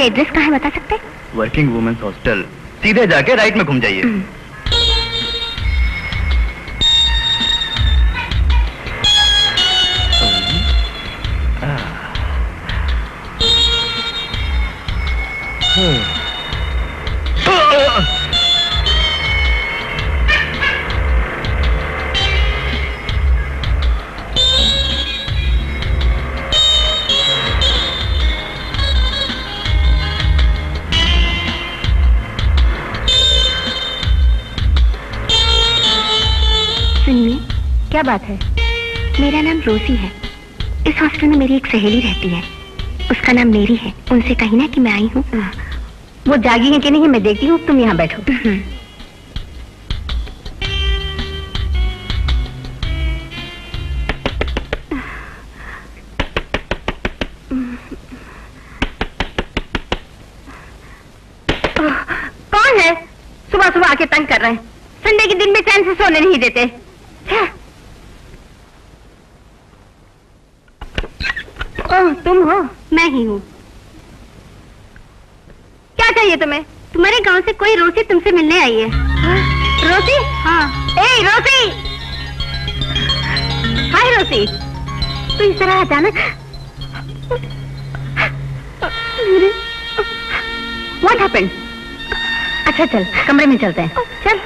Address कहाँ है बता सकते? वर्किंग वुमेन्स हॉस्टल, सीधे जाके राइट में घूम जाइए। सुनिए, क्या बात है? मेरा नाम रोसी है। इस हॉस्टल में मेरी एक सहेली रहती है, उसका नाम मेरी है। उनसे कही ना कि मैं आई हूँ। वो जागी है कि नहीं मैं देखती हूँ, तुम यहाँ बैठो। कौन है? सुबह सुबह आके तंग कर रहे हैं। संडे के दिन में चैन से सोने नहीं देते। ओह, तुम हो? मैं ही हूँ। क्या चाहिए तुम्हें? तुम्हारे गांव से कोई रोसी तुमसे मिलने आई है। रोसी? हाँ। ए रोसी! हाय रोसी! तू इस तरह अचानक? What happened? अच्छा चल, कमरे में चलते हैं। चल।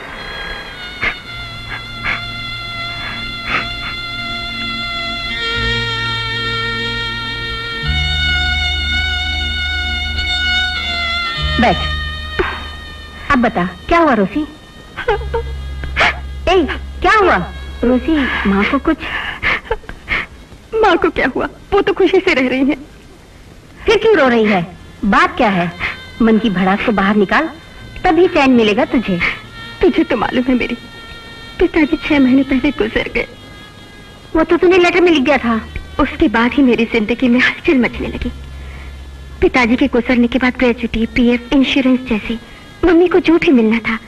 बैठ। अब बता, क्या हुआ रोसी? ए, क्या हुआ? रोसी, माँ को कुछ? माँ को क्या हुआ? वो तो खुशी से रह रही है। फिर क्यों रो रही है? बात क्या है? मन की भड़ास को बाहर निकाल, तभी चैन मिलेगा तुझे। तुझे तो मालूम है मेरी पिताजी 6 महीने पहले गुजर गए। वो तो तूने लेटर में लिख दिया था। उसके बाद ही मेरी जिंदगी में हलचल मचने लगी। पिताजी के गुजरने के बाद ग्रेजुटी, पीएफ, इंश्योरेंस जैसे मम्मी को जो भी मिलना था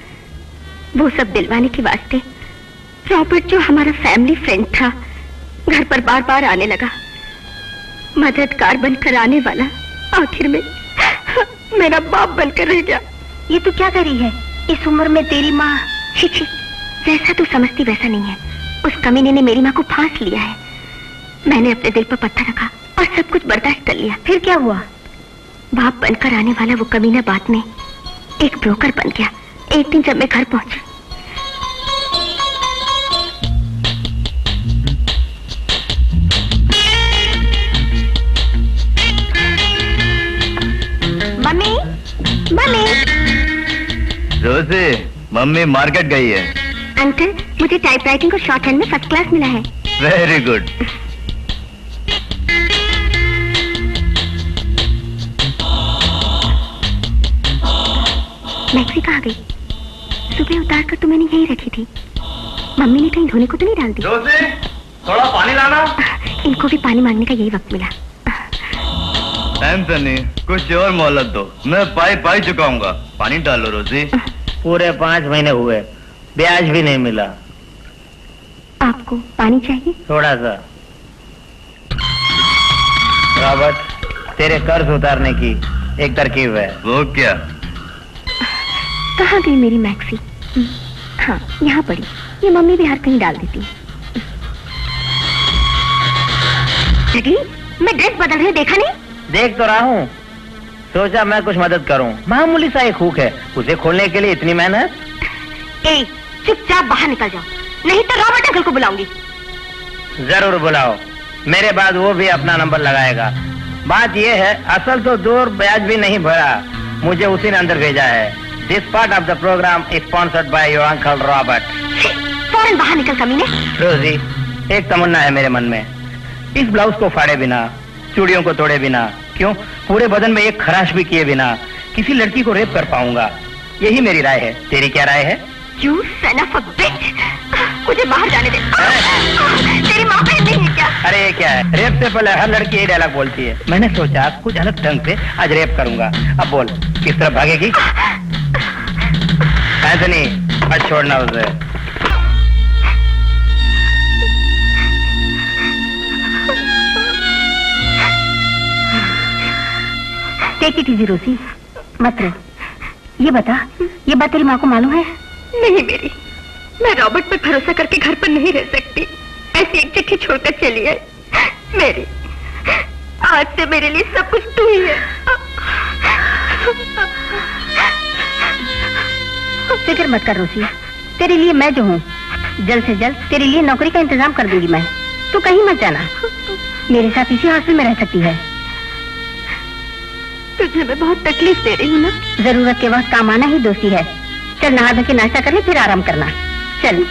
वो सब दिलवाने के वास्ते रॉबर्ट, जो हमारा फैमिली फ्रेंड था, घर पर बार बार आने लगा। मददगार बनकर आने वाला आखिर में मेरा बाप बनकर रह गया। ये तू क्या कर रही है? इस उम्र में तेरी माँ? छी, जैसा तू समझती वैसा नहीं है। उस कमीने ने मेरी माँ को फांस लिया है। मैंने अपने दिल पर पत्थर रखा और सब कुछ बर्दाश्त कर लिया। फिर क्या हुआ? बाप बनकर आने वाला वो कमीना बाद में एक ब्रोकर बन गया। एक दिन जब मैं घर पहुंची, mummy, mummy. Rosie, mummy market गई है। अंकल, मुझे टाइपराइटिंग और शॉर्ट हैंड में फर्स्ट क्लास मिला है। Very good. मैक्सी कहाँ गई? सुबह उतार कर तो मैंने यहीं रखी थी। मम्मी ने कहीं धोने को तो नहीं डाल दी? रोसी, थोड़ा पानी लाना। इनको भी पानी मांगने का यही वक्त मिला। एंथनी, कुछ और मोहलत दो, मैं पाई चुकाऊंगा। पानी डालो रोसी। पूरे 5 महीने हुए, ब्याज भी नहीं मिला। आपको पानी चाहिए? थोड़ा सा। रॉबर्ट, तेरे कर्ज उतारने की एक तरकीब है। वो क्या? कहाँ गई मेरी मैक्सी? हाँ, यहाँ पड़ी। ये मम्मी भी हर कहीं डाल देती है। लगी? मैं ड्रेस बदल रही, देखा नहीं? देख तो रहा हूँ। सोचा मैं कुछ मदद करूँ। मामूली सा एक हुक है, उसे खोलने के लिए इतनी मेहनत। ए, चुपचाप बाहर निकल जाओ, नहीं तो रॉबर्ट अंकल को बुलाऊंगी। जरूर बुलाओ, मेरे बाद वो भी अपना नंबर लगाएगा। बात ये है, असल तो 2 ब्याज भी नहीं भरा, मुझे उसी ने अंदर भेजा है। This part of the program is sponsored by your uncle Robert. फौरन बाहर निकल कमीने। रोजी, एक तमन्ना है मेरे मन में। इस ब्लाउज को फाड़े बिना, चूड़ियों को तोड़े बिना, क्यों पूरे बदन में एक खराश भी किए बिना किसी लड़की को रेप कर पाऊंगा। यही मेरी राय है। तेरी क्या राय है? You son of a bitch! मुझे बाहर जाने दे। तेरी माँ बहन नहीं है क्या? अरे ये क्या है? रेप से पहले हर लड़की यही डायलॉग बोलती है। मैंने सोचा कुछ अलग ढंग से आज रेप करूंगा। अब बोल, किस तरफ भागेगी? एंथनी, आज छोड़ना उसे। टेक इट इजी रोसी, मत रो। ये बता, ये बात तेरी माँ को मालूम है? नहीं मेरी, मैं रॉबर्ट पर भरोसा करके घर पर नहीं रह सकती। ऐसी एक चिट्ठी छोड़कर चली है मेरी। आज से मेरे लिए सब कुछ तू ही है। फिक्र मत कर रोसी, तेरे लिए मैं जो हूँ, जल्द से जल्द तेरे लिए नौकरी का इंतजाम कर दूंगी मैं। तू कहीं मत जाना, मेरे साथ इसी हॉस्टल में रह सकती है। तुझे मैं बहुत तकलीफ दे रही हूँ ना? जरूरत के वक्त काम आना ही दोस्ती है। चल नहा धो के नाश्ता कर ले, फिर आराम करना। चल।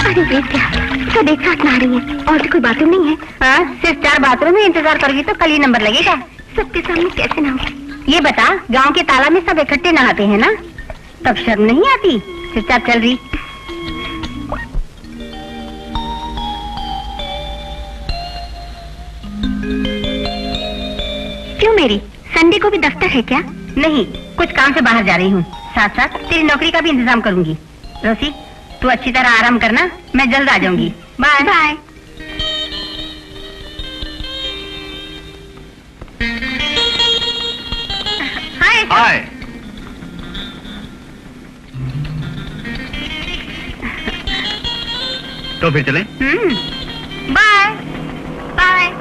अरे ये क्या, सब एक साथ नहा रही है और तो कोई बाथरूम नहीं है? हाँ, सिर्फ 4 बाथरूम में इंतजार करोगी तो कल ही नंबर लगेगा। सबके सामने कैसे नहाऊं? ये बता, गांव के तालाब में सब इकट्ठे नहाते हैं ना, तब शर्म नहीं आती? चुपचाप चल रही। क्यों मेरी, संडे को भी दफ्तर है क्या? नहीं, कुछ काम से बाहर जा रही हूँ, साथ साथ तेरी नौकरी का भी इंतजाम करूंगी। रोसी, तू अच्छी तरह आराम करना, मैं जल्द आ जाऊंगी। Bye bye. हाय। तो फिर चलें? Bye bye.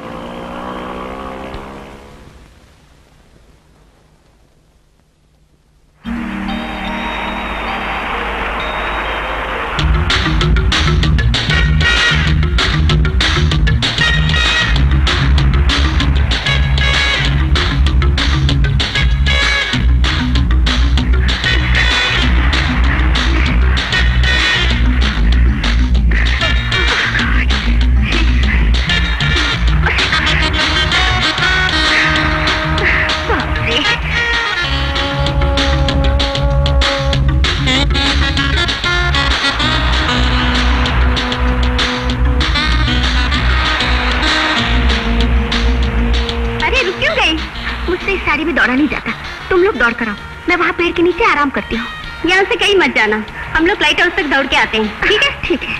साड़ी में दौड़ा नहीं जाता, तुम लोग दौड़ कर आओ, मैं वहाँ पेड़ के नीचे आराम करती हूँ। यहाँ से कहीं मत जाना, हम लोग लाइट हाउस तक दौड़ के आते हैं। ठीक है? ठीक है।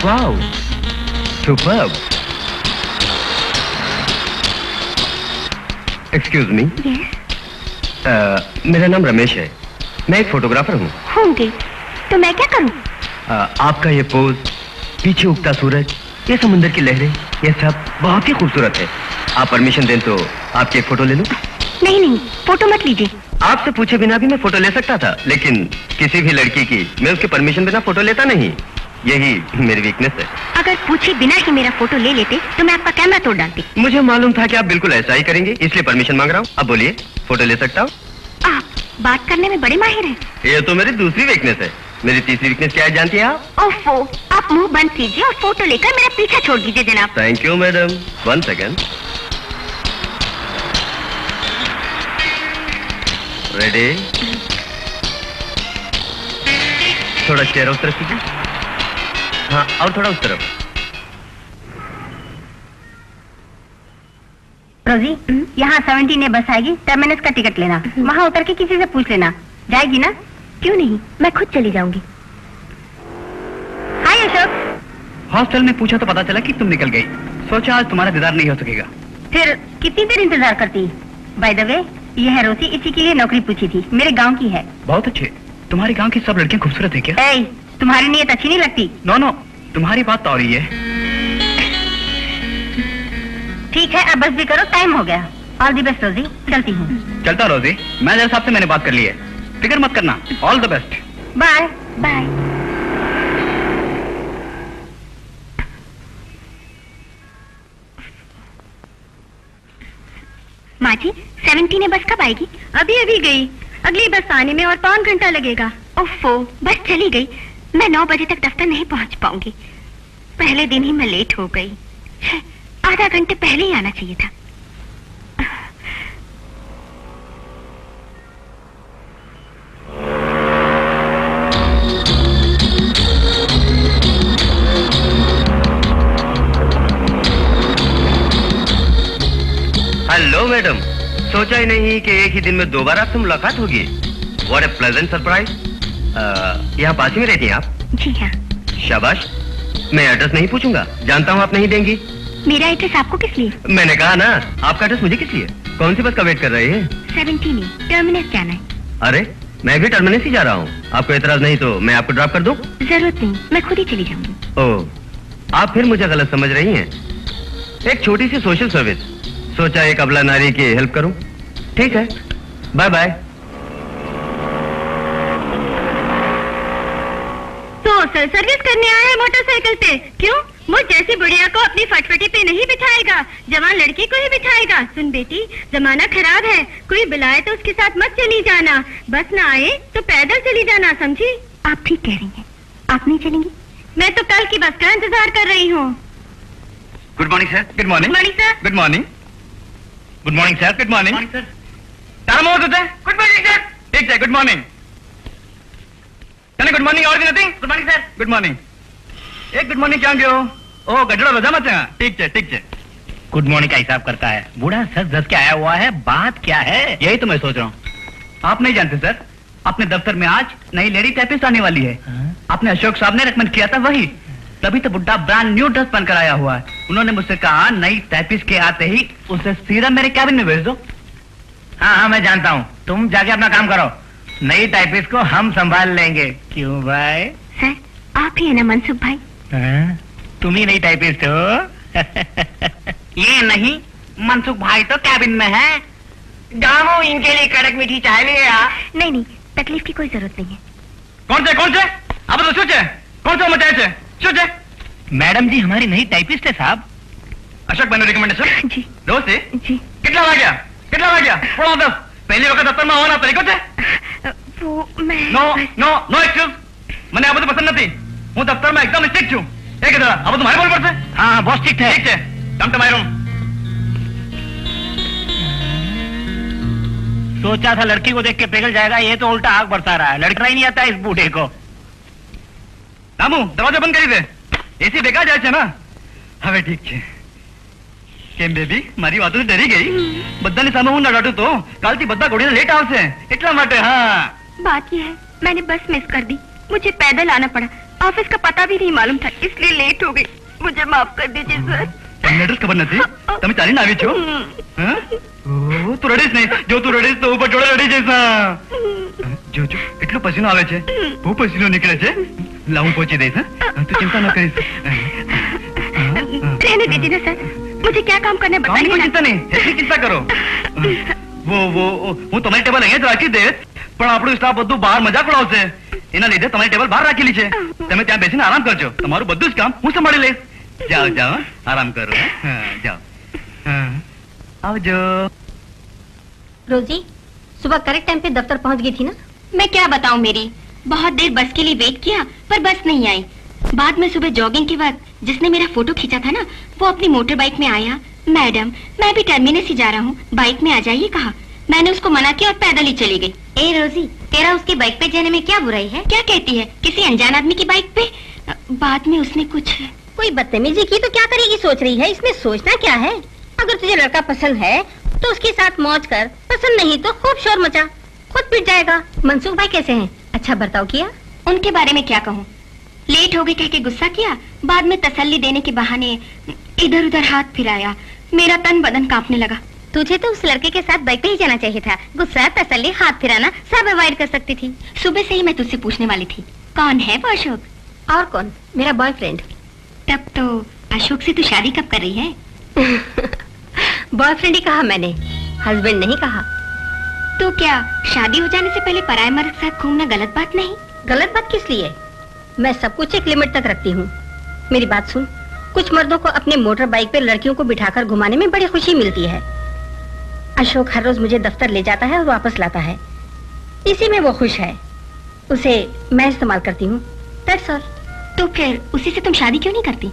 Wow, superb. Excuse me. Yes. मेरा नाम रमेश है, मैं एक फोटोग्राफर हूँ। होंगे तो मैं क्या करूँ? आपका ये पोज, पीछे उगता सूरज, ये समुंदर की लहरें, ये सब बहुत ही खूबसूरत है। आप परमिशन दें तो आपकी एक फोटो ले लूं? नहीं नहीं, फोटो मत लीजिए। आपसे पूछे बिना भी मैं फोटो ले सकता था, लेकिन किसी भी लड़की की मैं उसके परमिशन बिना फोटो लेता नहीं। यही मेरी वीकनेस है। अगर पूछे बिना ही मेरा फोटो ले लेते तो मैं आपका कैमरा तोड़ डालती। मुझे मालूम था कि आप बिल्कुल ऐसा ही करेंगे, इसलिए परमिशन मांग रहा हूँ। अब बोलिए, फोटो ले सकता हूँ? आप बात करने में बड़े माहिर हैं। ये तो मेरी दूसरी वीकनेस है। मेरी तीसरी वीकनेस क्या है जानती हैं आप? ओफो, आप मुंह बंद कीजिए और फोटो लेकर मेरा पीछा छोड़ दीजिए जनाब। Thank you madam. 1 second. Ready? थोड़ा चेहरा उस तरफ कीजिए। हाँ, और थोड़ा उस तरफ। रोजी, यहाँ 17 ने बस आएगी, टर्मिनस का टिकट लेना, वहाँ उतर के किसी से पूछ लेना। जाएगी ना? क्यों नहीं, मैं खुद चली जाऊंगी। हाय अशोक। हॉस्टल में पूछा तो पता चला कि तुम निकल गई। सोचा आज तुम्हारा दीदार नहीं हो सकेगा। फिर कितनी देर इंतजार करती? बाय द वे, ये है रोसी, इसी के लिए नौकरी पूछी थी, मेरे गांव की है। बहुत अच्छे। तुम्हारे गांव की सब लड़कियां खूबसूरत है क्या? ए, तुम्हारी नीयत अच्छी नहीं लगती। नो नो, तुम्हारी बात तो और ही है। ठीक है, अब बस भी करो, टाइम हो गया। ऑल द बेस्ट रोजी, चलती हूँ। चलता रोजी, मैनेजर साहब से मैंने बात कर ली है, फिक्र मत करना। All the best. Bye bye. माँ जी, 17 ने बस कब आएगी? अभी अभी गई, अगली बस आने में और 5 घंटा लगेगा। ओफो, बस चली गई। मैं 9 बजे तक दफ्तर नहीं पहुंच पाऊंगी। पहले दिन ही मैं लेट हो गई। आधा घंटे पहले ही आना चाहिए था। सोचा ही नहीं कि एक ही दिन में 2 बार आपसे मुलाकात होगी। What a pleasant surprise। यहाँ पास ही में रहती हैं आप? जी हाँ। शाबाश। मैं एड्रेस नहीं पूछूंगा, जानता हूँ आप नहीं देंगी। मेरा एड्रेस आपको किस लिए? मैंने कहा ना, आपका एड्रेस मुझे किस लिए? कौन सी बस का वेट कर रहे हैं? 17 में टर्मिनस जाना है। अरे मैं भी टर्मिनस ही जा रहा हूँ। आपको एतराज नहीं तो मैं आपको ड्रॉप कर दूं? जरूरत नहीं, मैं खुद ही चली जाऊंगी। ओह, आप फिर मुझे गलत समझ रही हैं। एक छोटी सी सोशल सर्विस, सोचा एक अबला नारी की हेल्प करूं। ठीक है, बाय बाय। तो सर सर्विस करने आए हैं मोटरसाइकिल पे? क्यों? मुझ जैसी बुढ़िया को अपनी फटफटी पे नहीं बिठाएगा, जवान लड़की को ही बिठाएगा। सुन बेटी, जमाना खराब है, कोई बुलाए तो उसके साथ मत चली जाना। बस ना आए तो पैदल चली जाना, समझी? आप ठीक कह रही हैं। आप नहीं चलेंगी? मैं तो कल की बस का इंतजार कर रही हूँ। Good morning sir. Good morning. Morning sir. Good morning. Good morning sir. Good morning sir. Time हो गया। Good morning sir. ठीक है, गुड मॉर्निंग। गुड मॉर्निंग और nothing. Good morning sir. Good morning. एक गुड मॉर्निंग क्या गयो? ओ गजड़ा रजा मत। ठीक है, ठीक है। गुड मॉर्निंग का हिसाब करता है। बूढ़ा सर दस के आया हुआ है, बात क्या है? यही तो मैं सोच रहा हूँ। आप नहीं जानते सर, अपने दफ्तर में आज नई लेडी टाइपिस्ट आने वाली है। आपने अशोक साहब ने रेकमेंड किया था वही, तभी तो बुड्ढा ब्रांड न्यू ड्रेस पहनकर आया हुआ है। उन्होंने मुझसे कहा नई टाइपिस्ट के आते ही उसे सीधा मेरे कैबिन में भेज दो। हाँ हाँ मैं जानता हूँ, तुम जाके अपना काम करो, नई टाइपिस्ट को हम संभाल लेंगे। क्यों भाई? सर आप ही है ना मनसुख भाई? तुम ही नई टाइपिस्ट हो? ये नहीं, मनसुख भाई तो कैबिन में है। जामो इनके लिए कड़क मीठी चाय ले आ। नहीं नहीं, तकलीफ की कोई जरूरत नहीं है। कौन से अब तो सोचे कौन सा मचाए थे? सोचे मैडम जी हमारी नई टाइपिस्ट है साहब। अशोक भाई रिकमेंडेशन जी रोज से जी। कितना आ गया थोड़ा दस पहले वक्त दफ्तर में होना तरीको थे। वो मैं नो नो नो एक्सक्यूज, मैंने आप पसंद नहीं। हूँ दफ्तर में एकदम स्ट्रिक्ट हूँ। एक इधर अब तुम्हारे बोल पड़ते। हाँ बहुत स्ट्रिक्ट है। ठीक है, कम टू माय रूम। सोचा था लड़की को देख के पिघल जाएगा, ये तो उल्टा आग बरसा रहा है। लड़का ही नहीं आता इस बूढ़े को। रामू दरवाजा बंद करी दे, एसी बेकार जाए છે ना। હવે ઠીક છે કેમ બેબી, મારી વાતો ડરી ગઈ? બધાની સામે હું નડાટું તો કાલથી બધા ઘોડીને લેટ આવશે એટલા માટે। हाँ बात ये है, मैंने बस मिस कर दी, मुझे पैदल आना पड़ा। ऑफिस का पता भी नहीं मालूम था, इसलिए लेट हो गई। मुझे माफ कर दीजिए सर। તમને એડ્રેસ ખબર નથી? તમે ચાલીને આવી છો? હા ઓ તું રડીશ નહીં, જો તું રડીશ તો ઉપર જોડે રડી જઈશ। જો જો એટલો પસીનો આવે છે, બહુ પસીનો નીકળે છે। લાવ હું પહોંચી દઈશ। તું ચિંતા ન કરીશ। रहने दीजिए ना सर, मुझे क्या काम करना है કામની કોઈ बताइए ચિંતા નહીં, એટલી ચિંતા કરો। वो હું તમારી ટેબલ અહીંયા જ રાખી દઈશ, પણ આપણું સ્ટાફ બધું બહાર મજાક ઉડાવશે, એના લીધે તમારી ટેબલ બહાર રાખેલી છે। તમે ત્યાં બેસીને આરામ કરજો, તમારું બધું જ કામ હું સંભાળી લઈશ। જાઓ જાઓ આરામ કરો। હા જાઓ। હા આવજો। रोजी सुबह करेक्ट टाइम पे दफ्तर पहुंच गई थी ना? मैं क्या बताऊं मेरी, बहुत देर बस के लिए वेट किया पर बस नहीं आई। बाद में सुबह जॉगिंग के वक्त जिसने मेरा फोटो खींचा था ना, वो अपनी मोटर बाइक में आया। मैडम मैं भी टर्मिनस ही जा रहा हूँ, बाइक में आ जाइए कहा। मैंने उसको मना किया और पैदल ही चली गई। ए रोजी, तेरा उसकी बाइक पे जाने में क्या बुराई है? क्या कहती है, किसी अनजान आदमी की बाइक पे? बाद में उसने कुछ कोई बदतमीजी की तो क्या करेगी सोच रही है, इसमें सोचना क्या है? अगर तुझे लड़का पसंद है तो उसके साथ मौज कर, पसंद नहीं तो खूब शोर मचा, खुद पिट जाएगा। मनसुख भाई कैसे हैं? अच्छा बर्ताव किया? उनके बारे में क्या कहूँ, लेट हो गई कह के गुस्सा किया, बाद में तसल्ली देने के बहाने इधर उधर हाथ फिराया। मेरा तन बदन कांपने लगा। तुझे तो उस लड़के के साथ बाइक पे ही जाना चाहिए था। गुस्सा, तसल्ली, हाथ फिराना सब अवॉइड कर सकती थी। सुबह से ही मैं तुझसे पूछने वाली थी, कौन है वो अशोक? और कौन? मेरा बॉयफ्रेंड। तब तो अशोक से तू शादी कब कर रही है? बॉयफ्रेंड ही कहा मैंने, हस्बैंड नहीं कहा। तो क्या शादी हो जाने से पहले पराये मर्द के साथ घूमना गलत बात नहीं? गलत बात किस लिए? मैं सब कुछ एक लिमिट तक रखती हूँ। मेरी बात सुन, कुछ मर्दों को अपने मोटर बाइक पे लड़कियों को बिठाकर घुमाने में बड़ी खुशी मिलती है। अशोक हर रोज मुझे दफ्तर ले जाता है और वापस लाता है, इसी में वो खुश है। उसे मैं इस्तेमाल करती हूँ, दैट्स ऑल। तो फिर उसी से तुम शादी क्यों नहीं करती?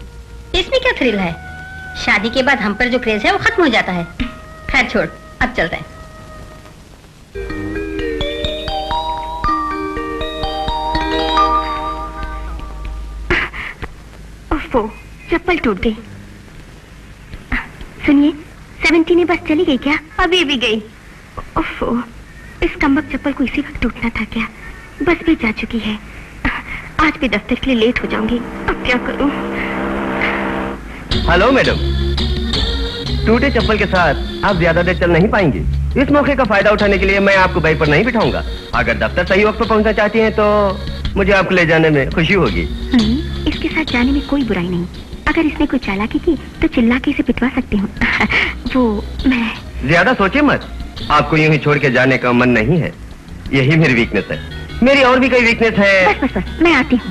इसमें क्या थ्रिल है? शादी के बाद हम पर जो क्रेज है वो खत्म हो जाता है। खैर छोड़, अब चलते हैं। ओफो, चप्पल टूट गई। सुनिए, 70 ने बस चली गई क्या? अभी भी गई। ओफो, इस कमबख्त चप्पल को इसी वक्त टूटना था क्या? बस भी जा चुकी है। आज भी दफ्तर के लिए लेट हो जाऊंगी। अब क्या करूं? हेलो मैडम, टूटे चप्पल के साथ आप ज्यादा देर चल नहीं पाएंगी। इस मौके का फायदा उठाने के लिए मैं आपको बाइक पर नहीं बिठाऊंगा। अगर दफ्तर सही वक्त पर पहुंचना चाहती हैं तो मुझे आपको ले जाने में खुशी होगी। इसके साथ जाने में कोई बुराई नहीं। अगर इसने कोई चालाकी की तो चिल्ला के इसे पिटवा सकती हूँ। वो मैं ज्यादा सोचिए मत, आपको यूं ही छोड़ के जाने का मन नहीं है। यही मेरी वीकनेस है। मेरी और भी कोई वीकनेस है। बस बस बस, मैं आती हूँ।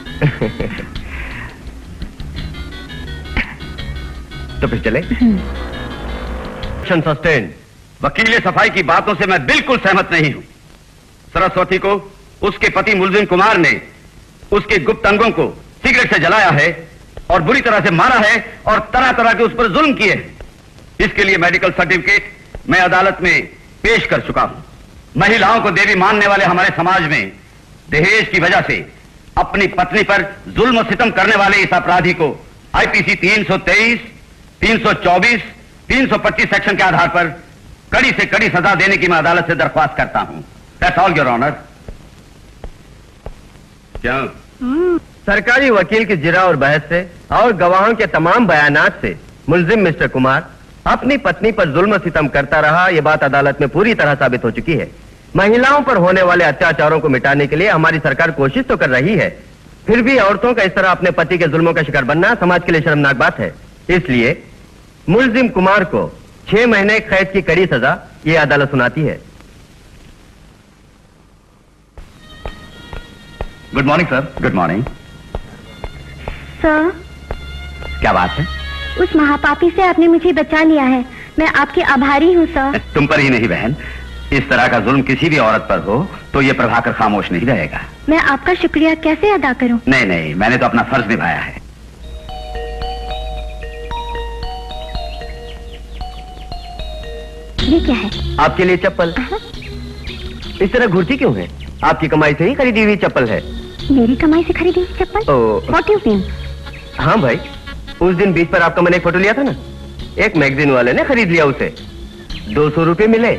तो फिर चले। सस्टेन। वकील सफाई की बातों से मैं बिल्कुल सहमत नहीं हूं। सरस्वती को उसके पति मुलजिम कुमार ने उसके गुप्त अंगों को सिगरेट से जलाया है और बुरी तरह से मारा है और तरह तरह के उस पर जुल्म किए हैं। इसके लिए मेडिकल सर्टिफिकेट मैं अदालत में पेश कर चुका हूं। महिलाओं को देवी मानने वाले हमारे समाज में दहेज की वजह से अपनी पत्नी पर जुल्म और सितम करने वाले इस अपराधी को आईपीसी 323, 324, 325 सेक्शन के आधार पर कड़ी से कड़ी सजा देने की मैं अदालत से दरख्वास्त करता हूं। That's all your honour. क्या सरकारी वकील की जिरा और बहस से और गवाहों के तमाम बयानात से मुलजिम मिस्टर कुमार अपनी पत्नी पर जुल्म सितम करता रहा, यह बात अदालत में पूरी तरह साबित हो चुकी है। महिलाओं पर होने वाले अत्याचारों को मिटाने के लिए हमारी सरकार कोशिश तो कर रही है, फिर भी औरतों का इस तरह अपने पति के जुल्मों का शिकार बनना समाज के लिए शर्मनाक बात है। इसलिए मुलजिम कुमार को 6 महीने कैद की कड़ी सजा ये अदालत सुनाती है। Good morning sir. Good morning. Sir, क्या बात है? उस महापापी से आपने मुझे बचा लिया है। मैं आपकी आभारी हूँ सर। तुम पर ही नहीं बहन, इस तरह का जुल्म किसी भी औरत पर हो तो ये प्रभाकर खामोश नहीं रहेगा। मैं आपका शुक्रिया कैसे अदा करूँ? नहीं नहीं, मैंने तो अपना फर्ज निभाया है। ये क्या है? आपके लिए चप्पल। इस तरह घुरती क्यों है? आपकी कमाई से ही खरीदी हुई चप्पल है। मेरी कमाई से खरीदी हुई चप्पल? What you mean? हाँ भाई, उस दिन बीच पर आपका मैंने एक फोटो लिया था ना, एक मैगजीन वाले ने खरीद लिया उसे। 200 रुपए मिले,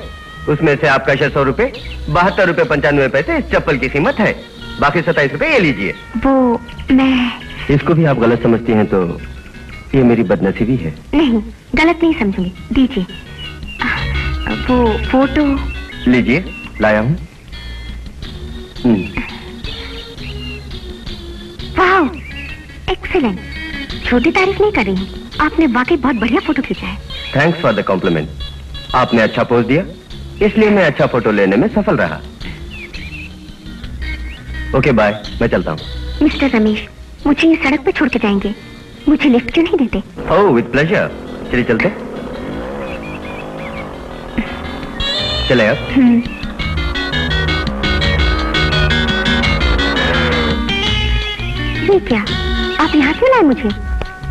उसमें से आपका 600 रुपए, 72 रुपए 95 पैसे इस चप्पल की कीमत है। बाकी 27 रुपए ये लीजिए। वो मैं इसको भी आप गलत समझती हैं तो ये मेरी बदनसीबी है। नहीं, गलत नहीं समझूंगी, दीजिए। वो फोटो लीजिए, लाया हूँ। वाह, एक्सीलेंट। छोटी तारीफ नहीं कर रही हूँ, आपने वाकई बहुत बढ़िया फोटो खींचा है। Thanks for the compliment. आपने अच्छा पोज दिया, इसलिए मैं अच्छा फोटो लेने में सफल रहा। ओके बाय, मैं चलता हूँ। मिस्टर रमेश, मुझे ये सड़क पे छोड़ के जाएंगे? मुझे लिफ्ट क्यों नहीं देते? ओह, विद प्लेजर। चलिए चलते। चले अब। ये क्या, आप यहाँ क्यों लाए मुझे?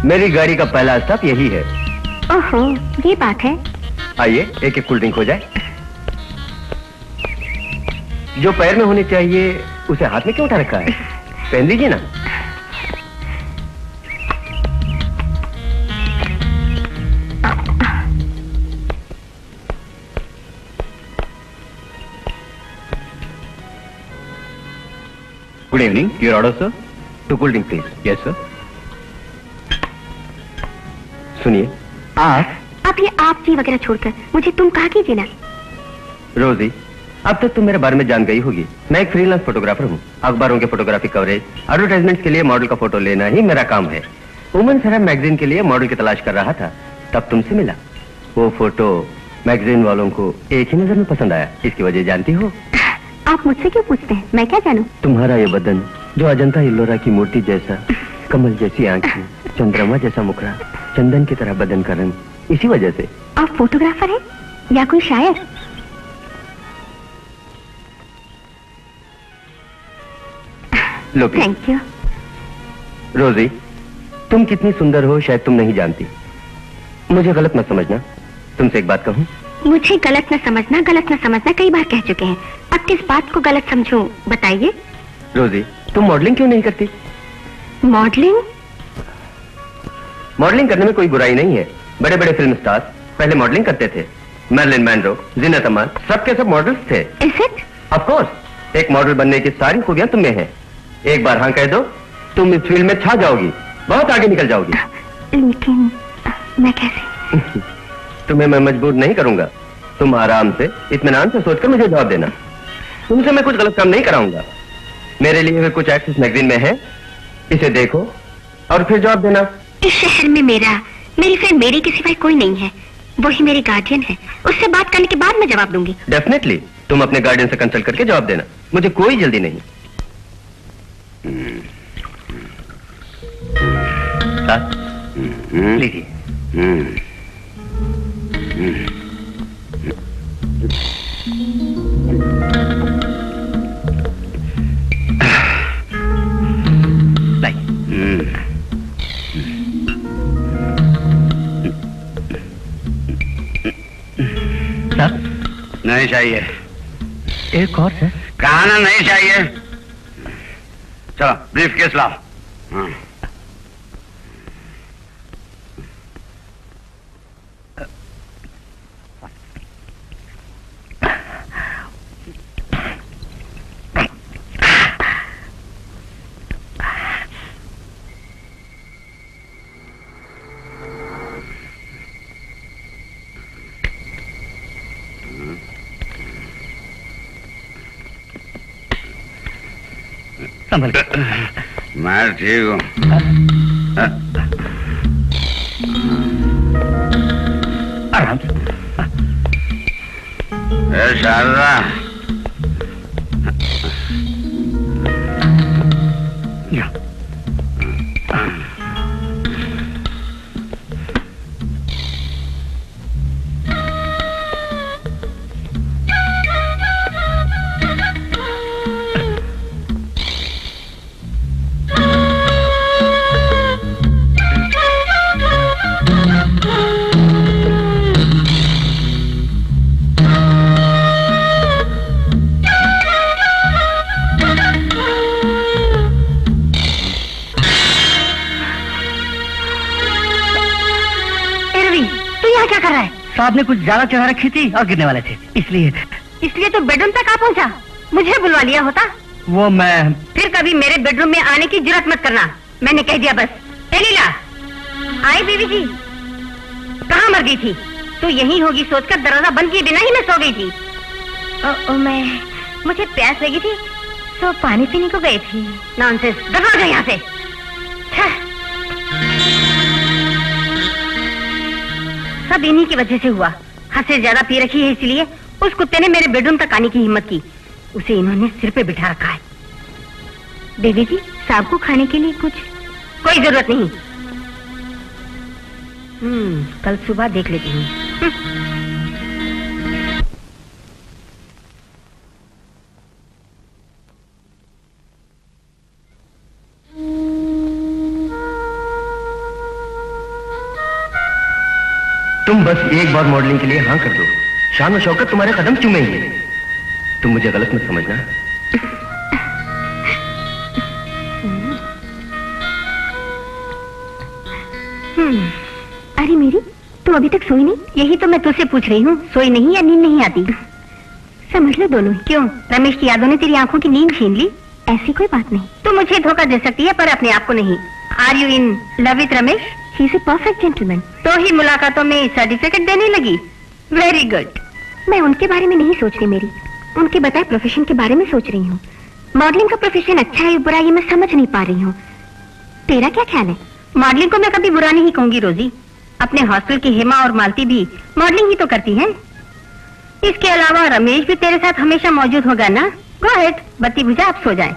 मेरी गाड़ी का पहला स्टॉप यही है। ओहो, ये बात है। आइए, एक एक कोल्ड ड्रिंक हो जाए। जो पैर में होनी चाहिए उसे हाथ में क्यों उठा रखा है? पहन लीजिए ना। Good evening, your order sir. 2 cold drink please. Yes sir. सुनिए, आप ये आप जी वगैरह छोड़कर मुझे तुम कहा कीजिए ना। रोजी, अब तक तुम मेरे बारे में जान गई होगी। मैं एक फ्रीलांस फोटोग्राफर हूँ। अखबारों के फोटोग्राफी कवरेज, एडवर्टाइजमेंट के लिए मॉडल का फोटो लेना ही मेरा काम है। वुमेन सेरा मैगजीन के लिए मॉडल की तलाश कर रहा था, तब तुमसे मिला। वो फोटो मैगजीन वालों को एक ही नजर में पसंद आया। इसकी वजह जानती हो? आप मुझसे क्यों पूछते हैं? मैं क्या जानूं? तुम्हारा ये बदन, जो अजंता इल्लोरा की मूर्ति जैसा, कमल जैसी आंखें, चंद्रमा जैसा मुखड़ा, चंदन की तरह बदन का रंग, इसी वजह से। आप फोटोग्राफर हैं या कोई शायर? लो थैंक यू। रोजी, तुम कितनी सुंदर हो शायद तुम नहीं जानती। मुझे गलत मत समझना। तुमसे एक बात कहूं? मुझे गलत न समझना, गलत न समझना कई बार कह चुके हैं। अब किस बात को गलत समझूं, बताइए। रोजी, तुम मॉडलिंग क्यों नहीं करती? मॉडलिंग? मॉडलिंग करने में कोई बुराई नहीं है। बड़े बड़े फिल्म स्टार्स पहले मॉडलिंग करते थे। मैरिलिन मैनरो, जीनत अमान, सबके सब मॉडल्स थे। Is it? ऑफ कोर्स, एक मॉडल बनने की सारी खूबियां तुम में हैं। एक बार हाँ कह दो, तुम इस फील्ड में छा जाओगी, बहुत आगे निकल जाओगी। लेकिन मैं कैसे? तुम्हें मैं मजबूर नहीं करूंगा। तुम आराम से, इत्मीनान से सोचकर मुझे जवाब देना। तुमसे मैं कुछ गलत काम नहीं कराऊंगा। मेरे लिए भी कुछ एक्सेस मैगजीन में है, इसे देखो और फिर जवाब देना। इस शहर में मेरी फ्रेंड मेरी के सिवाय कोई नहीं है। वो ही मेरी गार्डियन है। उससे बात करने के बाद मैं जवाब दूंगी। डेफिनेटली, तुम अपने गार्डियन से कंसल्ट करके जवाब देना। मुझे कोई जल्दी नहीं। लीजिए। सर, नहीं चाहिए। एक और सर। कहा ना नहीं चाहिए। चलो ब्रीफ केस लाओ। हाँ। संभल के। मैं ठीक हूँ। आराम से। शारदा, या। साहब ने कुछ ज्यादा चढ़ा रखी थी और गिरने वाले थे, इसलिए तो बेडरूम तक आ पहुंचा। मुझे बुलवा लिया होता। वो मैं फिर कभी मेरे बेडरूम में आने की जरूरत मत करना। मैंने कह दिया बस। ए लीला, आई बीवी जी। कहाँ मर गई थी? तो यहीं होगी सोचकर दरवाजा बंद किए बिना ही मैं सो गई थी। मुझे प्यास लगी थी तो पानी पीने को गई थी। नॉनसेंस, दरवाजा यहाँ से। सब इन्हीं की वजह से हुआ। हद से ज्यादा पी रखी है, इसलिए उस कुत्ते ने मेरे बेडरूम तक आने की हिम्मत की। उसे इन्होंने सिर पे बिठा रखा है। देवी जी, साहब को खाने के लिए कुछ? कोई जरूरत नहीं। कल सुबह देख लेती हूँ। तुम बस एक बार मॉडलिंग के लिए हाँ कर दो, शान और शौकत तुम्हारे कदम चूमेंगे। तुम मुझे गलत मत समझना। अरे मेरी, तुम अभी तक सोई नहीं? यही तो मैं तुझसे पूछ रही हूँ, सोई नहीं या नींद नहीं आती? समझ लो दोनों ही। क्यों, रमेश की यादों ने तेरी आंखों की नींद छीन ली? ऐसी कोई बात नहीं। तू मुझे धोखा दे सकती है पर अपने आप को नहीं। Are you in love with Ramesh? He is a perfect gentleman. तो ही मुलाकातों में सर्टिफिकेट देने लगी। Very good. मैं उनके बारे में नहीं सोच रही मेरी, उनके बताए प्रोफेशन के बारे में सोच रही हूँ। मॉडलिंग का प्रोफेशन अच्छा है या बुरा ये मैं समझ नहीं पा रही हूँ। तेरा क्या ख्याल है? मॉडलिंग को मैं कभी बुरा नहीं कहूंगी रोजी। अपने हॉस्टल की हेमा और मालती भी मॉडलिंग ही तो करती हैं। इसके अलावा रमेश भी तेरे साथ हमेशा मौजूद होगा ना? गो अहेड, बत्ती बुझा, आप सो जाएं।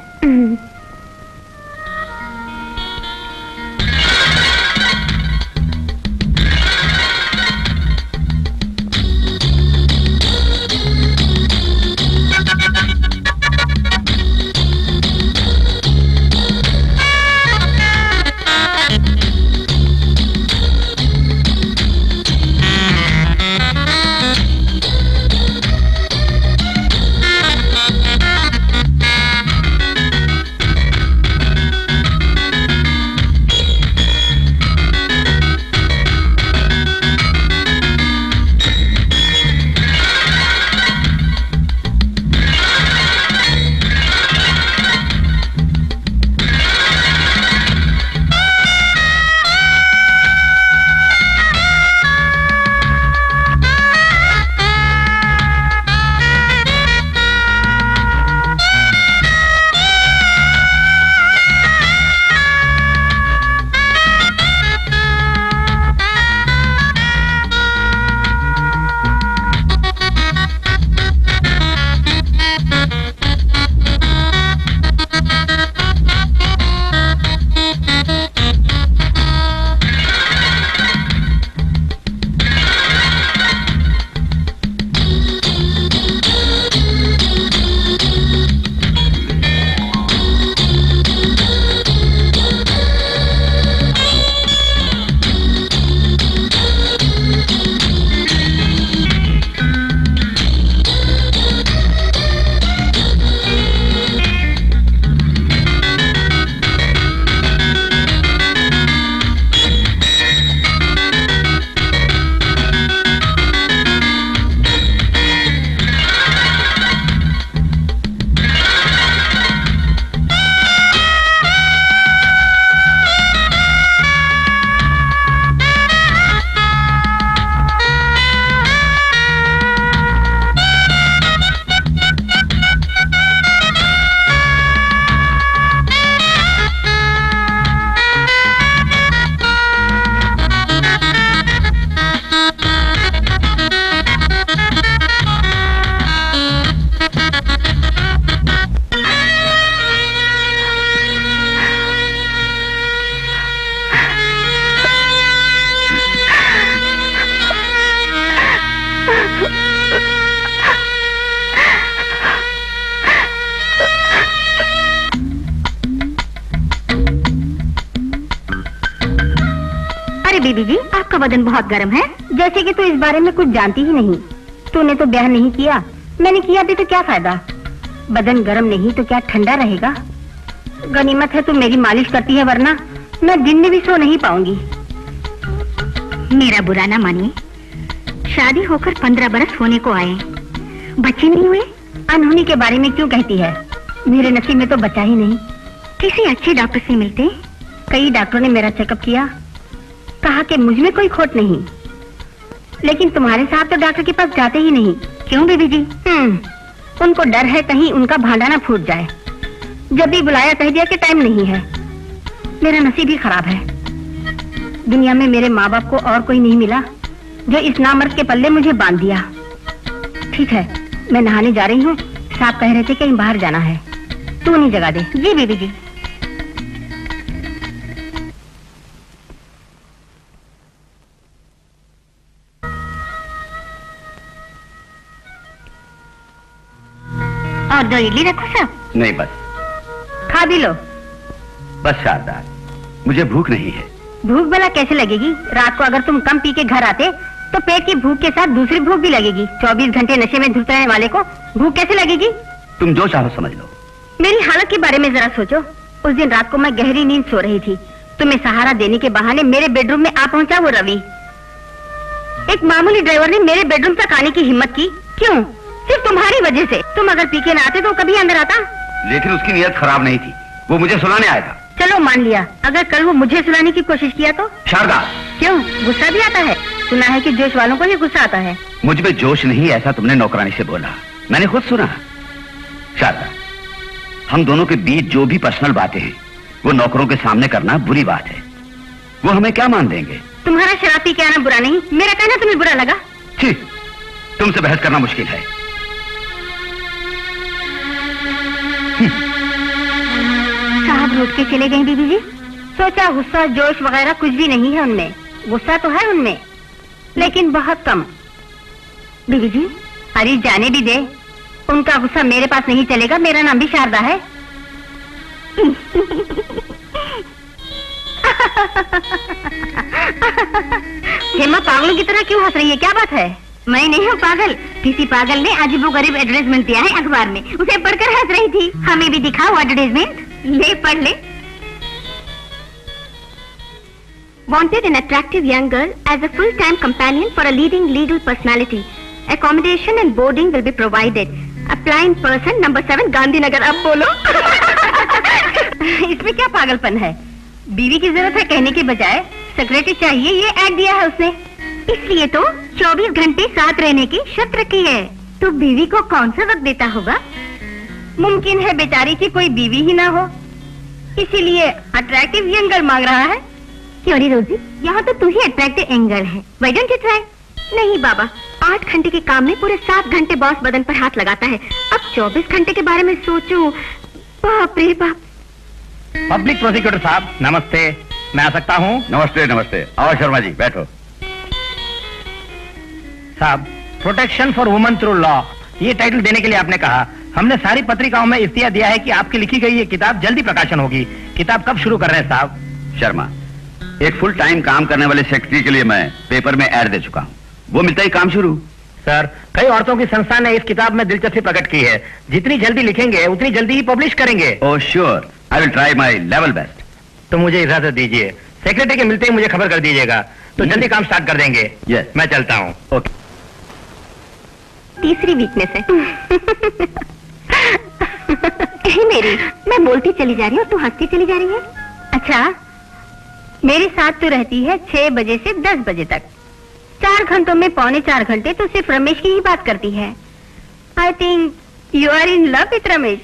बीबी जी, आपका बदन बहुत गर्म है। जैसे कि तू इस बारे में कुछ जानती ही नहीं। तूने तो ब्याह नहीं किया, मैंने किया भी तो क्या फायदा। बदन गर्म नहीं तो क्या ठंडा रहेगा। गनीमत है तू मेरी मालिश करती है, वरना मैं दिन में भी सो नहीं पाऊंगी। मेरा बुरा ना मानिए, शादी होकर 15 बरस होने को आए, बच्चे नहीं हुए। अनहोनी के बारे में क्यों कहती है? मेरे नसीब में तो बचा ही नहीं। किसी अच्छे डॉक्टर से मिलते। कई डॉक्टरों ने मेरा चेकअप किया, कहा कि मुझ में कोई खोट नहीं, लेकिन तुम्हारे साहब तो डॉक्टर के पास जाते ही नहीं। क्यों बीबी जी? उनको डर है कहीं उनका भांडा ना फूट जाए। जब भी बुलाया कह दिया कि टाइम नहीं है। मेरा नसीब ही खराब है। दुनिया में मेरे माँ बाप को और कोई नहीं मिला जो इस नामर्द के पल्ले मुझे बांध दिया। ठीक है, मैं नहाने जा रही हूँ। साहब कह रहे थे कहीं बाहर जाना है, तू नहीं जगा दे। जी बीबी जी। और 2 इडली रखो साहब? नहीं बस। खा भी लो। बस शारदा, मुझे भूख नहीं है। भूख भला कैसे लगेगी? रात को अगर तुम कम पी के घर आते तो पेट की भूख के साथ दूसरी भूख भी लगेगी। 24 घंटे नशे में धुत रहने वाले को भूख कैसे लगेगी? तुम जो चाहो समझ लो। मेरी हालत के बारे में जरा सोचो। उस दिन रात को मैं गहरी नींद सो रही थी, तुम्हें सहारा देने के बहाने मेरे बेडरूम में आ पहुंचा वो रवि। एक मामूली ड्राइवर ने मेरे बेडरूम तक आने की हिम्मत की। क्यों? सिर्फ तुम्हारी वजह से। तुम अगर पी के ना आते तो कभी अंदर आता। लेकिन उसकी नीयत खराब नहीं थी, वो मुझे सुनाने आया था। चलो मान लिया, अगर कल वो मुझे सुनाने की कोशिश किया तो? शारदा, क्यों, गुस्सा भी आता है? सुना है कि जोश वालों को ही गुस्सा आता है। मुझ में जोश नहीं, ऐसा तुमने नौकरानी से बोला, मैंने खुद सुना। शारदा, हम दोनों के बीच जो भी पर्सनल बातें हैं वो नौकरों के सामने करना बुरी बात है। वो हमें क्या मान देंगे? तुम्हारा शराब पी के आना बुरा नहीं, मेरा कहना तुम्हें बुरा लगा? ठीक, तुमसे बहस करना मुश्किल है। साहब लौट के चले गए बीबी जी। सोचा गुस्सा जोश वगैरह कुछ भी नहीं है उनमें। गुस्सा तो है उनमें, लेकिन बहुत कम। बीबी जी, अरे जाने भी दे, उनका गुस्सा मेरे पास नहीं चलेगा। मेरा नाम भी शारदा है। हेमा पागलों की तरह क्यों हंस रही है? क्या बात है? मैं नहीं हूँ पागल, किसी पागल ने अजीबोगरीब एडवर्टाइजमेंट दिया है अखबार में, उसे पढ़कर हंस रही थी। हमें भी दिखाओ एडवर्टाइजमेंट। ले पढ़ ले। Wanted an attractive young girl as a full-time companion for a leading legal personality. Accommodation and boarding will be provided. Apply in person, number 7 Gandhinagar. अब बोलो। इसमें क्या पागलपन है? बीवी की जरूरत है कहने के बजाय सेक्रेटरी चाहिए, ये ऐड दिया है उसने। इसलिए तो 24 घंटे साथ रहने की शर्त रखी है। तो बीवी को कौन सा वक्त देता होगा? मुमकिन है बेचारी की कोई बीवी ही ना हो, इसीलिए अट्रैक्टिव यंग गर्ल मांग रहा है। क्यों री रोजी, यहाँ तो तू ही अट्रैक्टिव एंगल है। Why don't you try? नहीं बाबा, 8 घंटे के काम में पूरे 7 घंटे बॉस बदन पर हाथ लगाता है। अब 24 घंटे के बारे में सोचूं, बाप रे बाप। पब्लिक प्रोसिक्यूटर साहब नमस्ते, मैं आ सकता हूँ? नमस्ते नमस्ते, आओ शर्मा जी बैठो। साहब, protection for woman through law, ये टाइटल देने के लिए आपने कहा। हमने सारी पत्रिकाओं में इख्तियार दिया है कि आपकी लिखी गई ये किताब जल्दी प्रकाशन होगी। किताब कब शुरू कर रहे हैं साहब? शर्मा, एक फुल टाइम काम करने वाले सेक्रेटरी के लिए मैं पेपर में ऐड दे चुका हूँ, वो मिलता ही काम शुरू। सर, कई औरतों की संस्था ने इस किताब में दिलचस्पी प्रकट की है। जितनी जल्दी लिखेंगे उतनी जल्दी ही पब्लिश करेंगे। Oh sure, I will try my level best. तो मुझे इजाजत दीजिए, सेक्रेटरी के मिलते ही मुझे खबर कर दीजिएगा, तो जल्दी काम स्टार्ट कर देंगे। Yes. मैं चलता हूँ। ओके। तीसरी वीकनेस है। मेरी, मैं बोलती चली जा रही हूँ, तू हंसती चली जा रही है। अच्छा, मेरे साथ तो रहती है 6 बजे से 10 बजे तक। 4 घंटों में 3.25 घंटे तो सिर्फ रमेश की ही बात करती है। I think you are in love with Ramesh.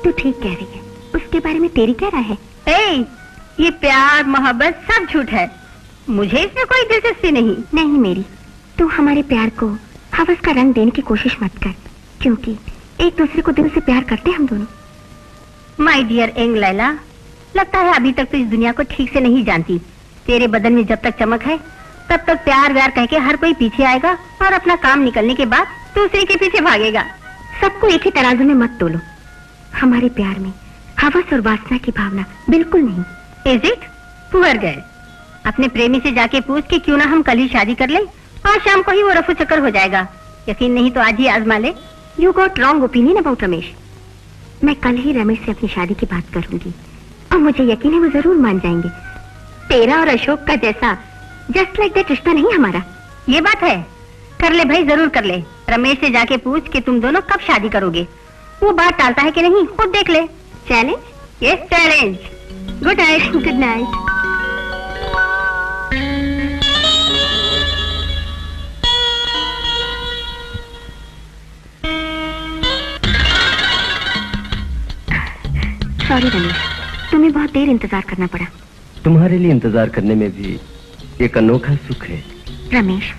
तू ठीक कह रही है, उसके बारे में तेरी क्या राय है? ये प्यार मोहब्बत सब झूठ है, मुझे इसमें कोई दिलचस्पी नहीं। नहीं मेरी, तू हमारे प्यार को हवस का रंग देने की कोशिश मत कर, क्योंकि एक दूसरे को दिल से प्यार करते हम दोनों। माय डियर एंग लैला, लगता है अभी तक तो इस दुनिया को ठीक से नहीं जानती। तेरे बदन में जब तक चमक है तब तक प्यार व्यार कह के हर कोई पीछे आएगा और अपना काम निकलने के बाद दूसरे के पीछे भागेगा। सबको एक ही तराजू में मत तोलो। हमारे प्यार में हवस और वासना की भावना बिल्कुल नहीं। Is it? पुअर गर्ल, अपने प्रेमी से जाके पूछ कि क्यों ना हम कल ही शादी कर लें, आज शाम को ही वो रफू चक्कर हो जाएगा। यकीन नहीं तो आज ही आजमा ले। You got wrong opinion about Ramesh. मैं कल ही रमेश से अपनी शादी की बात करूंगी और मुझे यकीन है वो जरूर मान जाएंगे। तेरा और अशोक का जैसा जस्ट लाइक दैट रिश्ता नहीं हमारा। ये बात है, कर ले भाई, जरूर कर ले। रमेश से जाके पूछ कि तुम दोनों कब शादी करोगे। वो बात टालता है कि नहीं, खुद देख ले। Challenge? Yes challenge. Good night. Good night. Sorry Ramesh, तुम्हें बहुत देर इंतजार करना पड़ा। तुम्हारे लिए इंतजार करने में भी एक अनोखा सुख है। रमेश,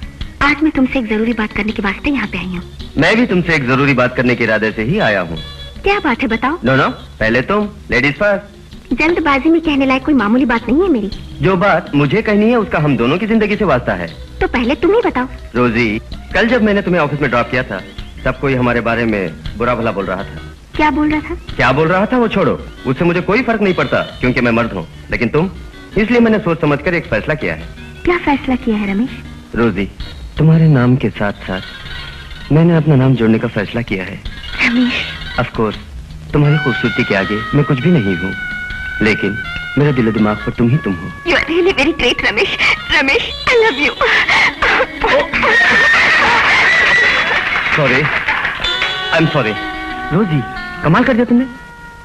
आज मैं तुमसे एक जरूरी बात करने के वास्ते यहाँ पे आई हूँ। मैं भी तुमसे एक जरूरी बात करने के इरादे से ही आया हूँ। क्या बात है बताओ। नो नो, पहले तुम, लेडीज फर्स्ट। जल्दबाजी में कहने लायक कोई मामूली बात नहीं है मेरी। जो बात मुझे कहनी है उसका हम दोनों की जिंदगी से वास्ता है। तो पहले तुम ही बताओ। रोजी, कल जब मैंने तुम्हें ऑफिस में ड्रॉप किया था तब कोई हमारे बारे में बुरा भला बोल रहा था। क्या बोल रहा था? क्या बोल रहा था वो छोड़ो, उससे मुझे कोई फर्क नहीं पड़ता क्योंकि मैं मर्द हूँ। लेकिन तुम, इसलिए मैंने सोच समझकर एक फैसला किया है। क्या फैसला किया है रमेश? रोजी, तुम्हारे नाम के साथ साथ मैंने अपना नाम जोड़ने का फैसला किया है। रमेश, ऑफ कोर्स, तुम्हारी खूबसूरती के आगे मैं कुछ भी नहीं हूँ, लेकिन मेरे दिलो दिमाग पर तुम ही तुम हो। You are really very great Ramesh. Ramesh, I love you. Sorry, I am sorry. Rosie, कमाल कर दिया तुमने।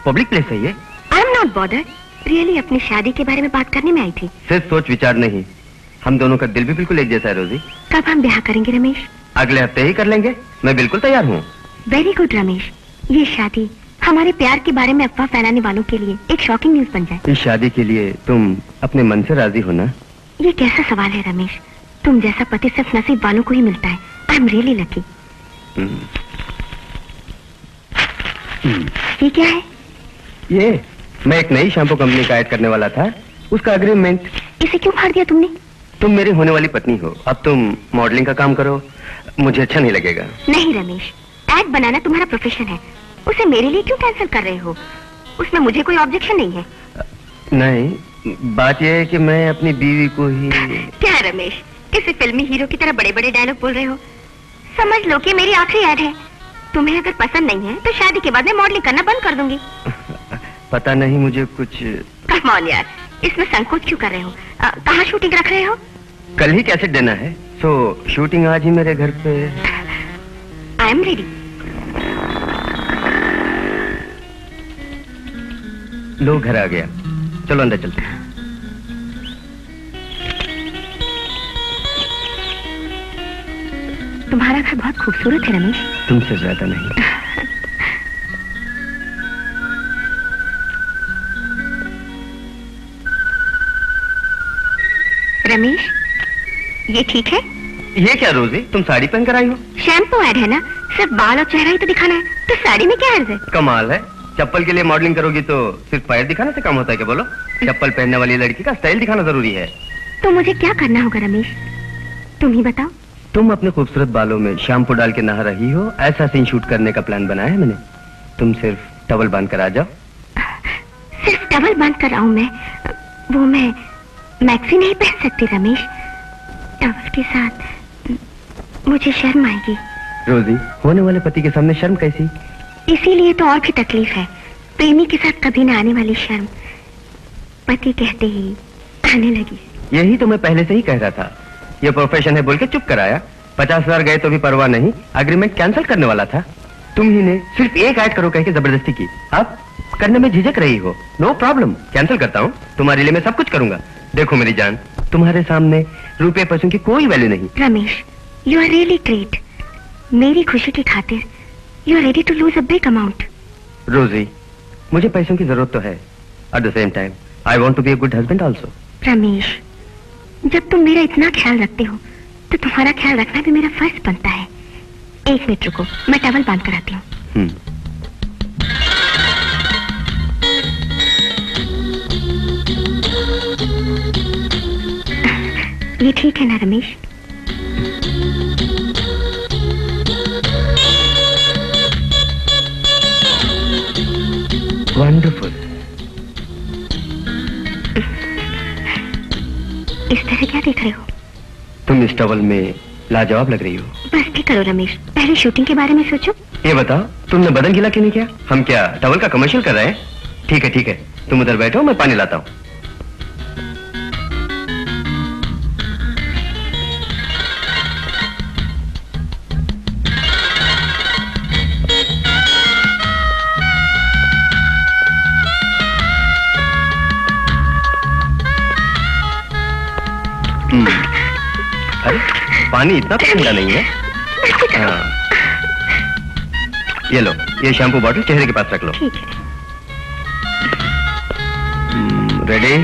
पब्लिक प्लेस है ये। I am not bothered. Really अपनी शादी के बारे में बात करने में आई थी। सिर्फ सोच विचार नहीं, हम दोनों का दिल भी बिल्कुल एक जैसा है। रोजी, कब हम ब्याह करेंगे रमेश? अगले हफ्ते ही कर लेंगे, मैं बिल्कुल तैयार हूँ। वेरी गुड रमेश, ये शादी हमारे प्यार के बारे में अफवाह फैलाने वालों के लिए एक शॉकिंग न्यूज बन जाए। इस शादी के लिए तुम अपने मन से राजी हो ना? ये कैसा सवाल है रमेश? तुम जैसा पति सिर्फ नसीब वालों को ही मिलता है। I am really lucky. ये क्या है? ये मैं एक नई शैम्पू कंपनी का ऐड करने वाला था, उसका एग्रीमेंट। इसे क्यों फाड़ दिया तुमने? तुम मेरी होने वाली पत्नी हो, अब तुम मॉडलिंग का काम करो, मुझे अच्छा नहीं लगेगा। नहीं रमेश, ऐड बनाना तुम्हारा प्रोफेशन है, उसे मेरे लिए क्यों कैंसिल कर रहे हो? उसमें मुझे कोई ऑब्जेक्शन नहीं है। नहीं, बात यह है कि मैं अपनी बीवी को ही। क्या रमेश, किसी फिल्मी हीरो की तरह बड़े बड़े डायलॉग बोल रहे हो? समझ लो कि मेरी आखिरी ऐड है। तुम्हें अगर पसंद नहीं है तो शादी के बाद मैं मॉडलिंग करना बंद कर दूंगी। पता नहीं, मुझे कुछ। कम ऑन यार, इसमें संकोच क्यों कर रहे हो? कहाँ शूटिंग रख रहे हो? कल ही कैसेट देना है, सो शूटिंग आज ही मेरे घर पे। I am ready. लो, घर आ गया, चलो अंदर चलते हैं। तुम्हारा घर बहुत खूबसूरत है रमेश। तुमसे ज्यादा नहीं। रमेश, ये ठीक है? ये क्या रोजी, तुम साड़ी पहन कर आई हो? शैम्पू ऐड है ना, सिर्फ बाल और चेहरा ही तो दिखाना है, तो साड़ी में क्या अर्ज है? कमाल है, चप्पल के लिए मॉडलिंग करोगी तो सिर्फ पैर दिखाने से काम होता है क्या? बोलो, चप्पल पहनने वाली लड़की का स्टाइल दिखाना जरूरी है। तो मुझे क्या करना होगा रमेश, तुम ही बताओ। तुम अपने खूबसूरत बालों में शैम्पू डाल के नहा रही हो, ऐसा सीन शूट करने का प्लान बनाया है मैंने। तुम सिर्फ टवल बांध कर आ जाओ। सिर्फ टवल बांध कर आऊं मैं? वो मैं मैक्सी नहीं पहन सकती रमेश, टवल के साथ मुझे शर्म आएगी। रोजी, होने वाले पति के सामने शर्म कैसी? इसीलिए तो और भी तकलीफ है, प्रेमी के साथ कभी न आने वाली शर्म पति कहते ही आने लगी। यही तो मैं पहले से ही कह रहा था, ये प्रोफेशन है बोल के चुप कराया। 50,000 गए तो भी परवाह नहीं, एग्रीमेंट कैंसिल करने वाला था। तुम ही ने सिर्फ एक ऐड करो कह के जबरदस्ती की, अब करने में झिझक रही हो। नो प्रॉब्लम, कैंसिल करता हूँ, तुम्हारे लिए मैं सब कुछ करूंगा। देखो मेरी जान, तुम्हारे सामने रुपए पैसों की कोई वैल्यू नहीं। Ramesh, you are really great. मेरी खुशी की खातिर you are ready to lose a big amount. Rosie, मुझे पैसों की जरूरत तो है, at the same time I want to be a good husband also. Ramesh, जब तुम मेरा इतना ख्याल रखते हो तो तुम्हारा ख्याल रखना भी मेरा फर्ज बनता है। एक मिनट रुको, मैं टवल बांध कर आती हूँ। ये ठीक है ना रमेश? वंडरफुल। इस तरह क्या देख रहे हो? तुम इस टॉवल में लाजवाब लग रही हो। बस भी करो रमेश, पहले शूटिंग के बारे में सोचो। ये बताओ, तुमने बदन गीला क्यों नहीं किया? हम क्या टॉवल का कमर्शियल कर रहे हैं? ठीक है ठीक है, तुम उधर बैठो, मैं पानी लाता हूँ। अरे पानी इतना ठंडा नहीं है। हाँ। ये लो, ये शैम्पू बॉटल चेहरे के पास रख लो। ठीक है। रेडी?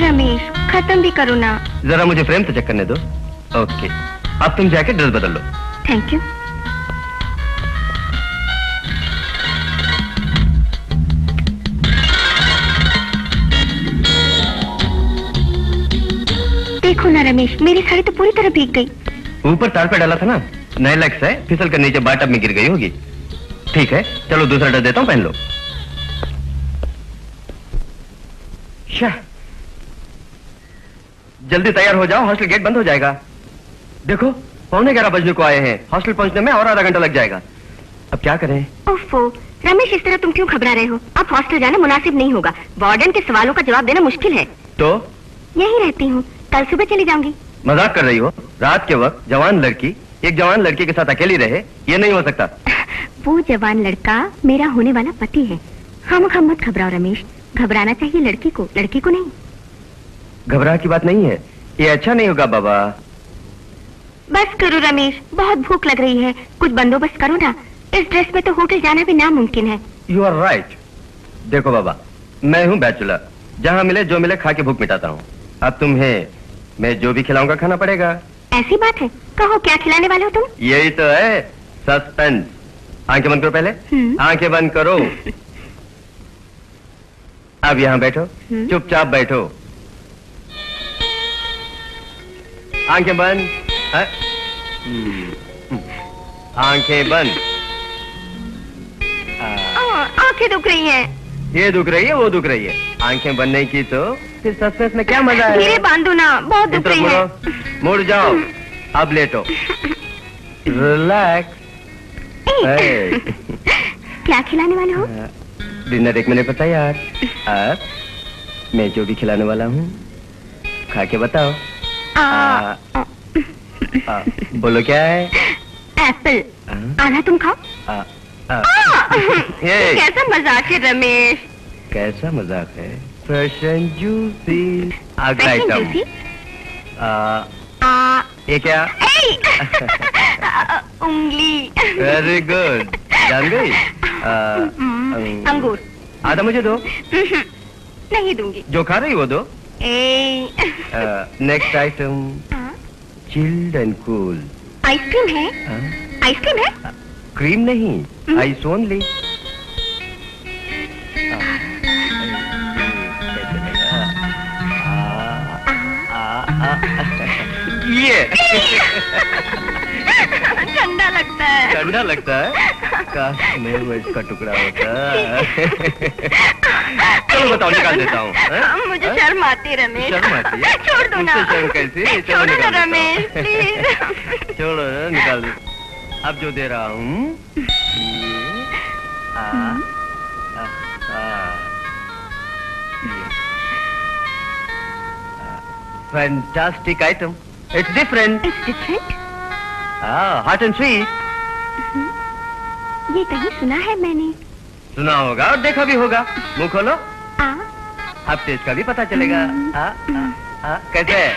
रमेश खत्म भी करो ना। जरा मुझे फ्रेम से चेक करने दो। ओके, अब तुम जाके ड्रेस बदल लो। Thank you. देखो ना रमेश, मेरी साड़ी तो पूरी तरह भीग गई। ऊपर तार पे डाला था ना, नए लक्स है, फिसल कर नीचे बाटअप में गिर गई होगी। ठीक है, चलो दूसरा ड्रेस देता हूँ, पहन लो। शाह, जल्दी तैयार हो जाओ, हॉस्टल गेट बंद हो जाएगा। देखो 11:15 बजने को आए हैं, हॉस्टल पहुंचने में और आधा घंटा लग जाएगा। अब क्या करें? ओफो रमेश, इस तरह तुम क्यों घबरा रहे हो? अब हॉस्टल जाना मुनासिब नहीं होगा। वार्डन के सवालों का जवाब देना मुश्किल है। तो यहीं रहती हूँ, कल सुबह चली जाऊंगी। मजाक कर रही हो? रात के वक्त जवान लड़की एक जवान लड़के के साथ अकेली रहे, ये नहीं हो सकता। वो जवान लड़का मेरा होने वाला पति है। हम मत घबराओ रमेश, घबराना चाहिए लड़की को, लड़की को नहीं। घबरा की बात नहीं है, ये अच्छा नहीं होगा बाबा। बस करो रमेश, बहुत भूख लग रही है, कुछ बंदोबस्त करो ना। इस ड्रेस में तो होटल जाना भी नामुमकिन है। You are right. देखो बाबा, मैं हूँ बैचलर, जहाँ मिले जो मिले खा के भूख मिटाता हूँ। अब तुम्हें मैं जो भी खिलाऊंगा खाना पड़ेगा। ऐसी बात है? कहो क्या खिलाने वाले हो तुम? यही तो है सस्पेंस। आंखें बंद करो पहले। आंखें बंद करो। अब यहाँ बैठो, चुपचाप बैठो। आंखें बंद। आंखें बंद। आंखें दुख रही हैं। ये दुख रही है, वो दुख रही है। आंखें बंद नहीं की तो फिर सस्पेंस में क्या मजा है? धीरे बांधो ना, बहुत दुख रही है। मुड़ जाओ, अब लेटो। रिलैक्स। क्या खिलाने वाले हो? डिनर 1 मिनट में तैयार। अब मैं जो भी खिलाने वाला हूँ खा के बताओ। बोलो क्या है? एप्पल। आधा तुम खाओ। कैसा मजाक है रमेश? कैसा मजाक है? Fresh and juicy. अगला आइटम। ये क्या? उंगली। वेरी गुड, जान गई। अंगूर। आधा मुझे दो। नहीं दूंगी। जो खा रही वो दो। Next item, chilled and cool. Ice cream है? आइसक्रीम है? क्रीम नहीं, आइस ओनली। ये ठंडा लगता है। ठंडा लगता है? काश मैं वो इसका टुकड़ा होता। चलो बताओ, निकाल देता हूँ। मुझे शर्म आती है रमेश। शर्म आती है? छोड़ दो ना। शर्म कैसी? छोड़ो ना रमेश, प्लीज। छोड़ो ना, निकाल दो। अब जो दे रहा हूँ, fantastic item. It's different. It's different? Hot and sweet. ये कहीं सुना है मैंने। सुना होगा और देखा भी होगा। मुंह खोलो। अब टेस्ट का भी पता चलेगा। कैसे है?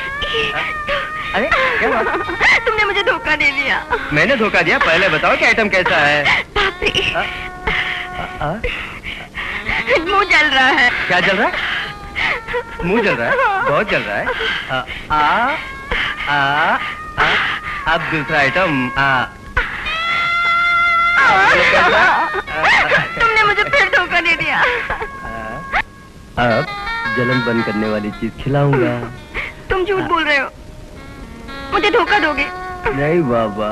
अरे क्या बात? तुमने मुझे धोखा दे दिया। मैंने धोखा दिया? पहले बताओ कि आइटम कैसा है? मुंह जल रहा है। क्या जल रहा है? मुंह जल रहा है? बहुत जल रहा है। अब दूसरा आइटम। तुमने मुझे फिर धोखा दे दिया। अब जलन बंद करने वाली चीज खिलाऊंगा। तुम झूठ बोल रहे हो, मुझे धोखा दोगे? नहीं बाबा।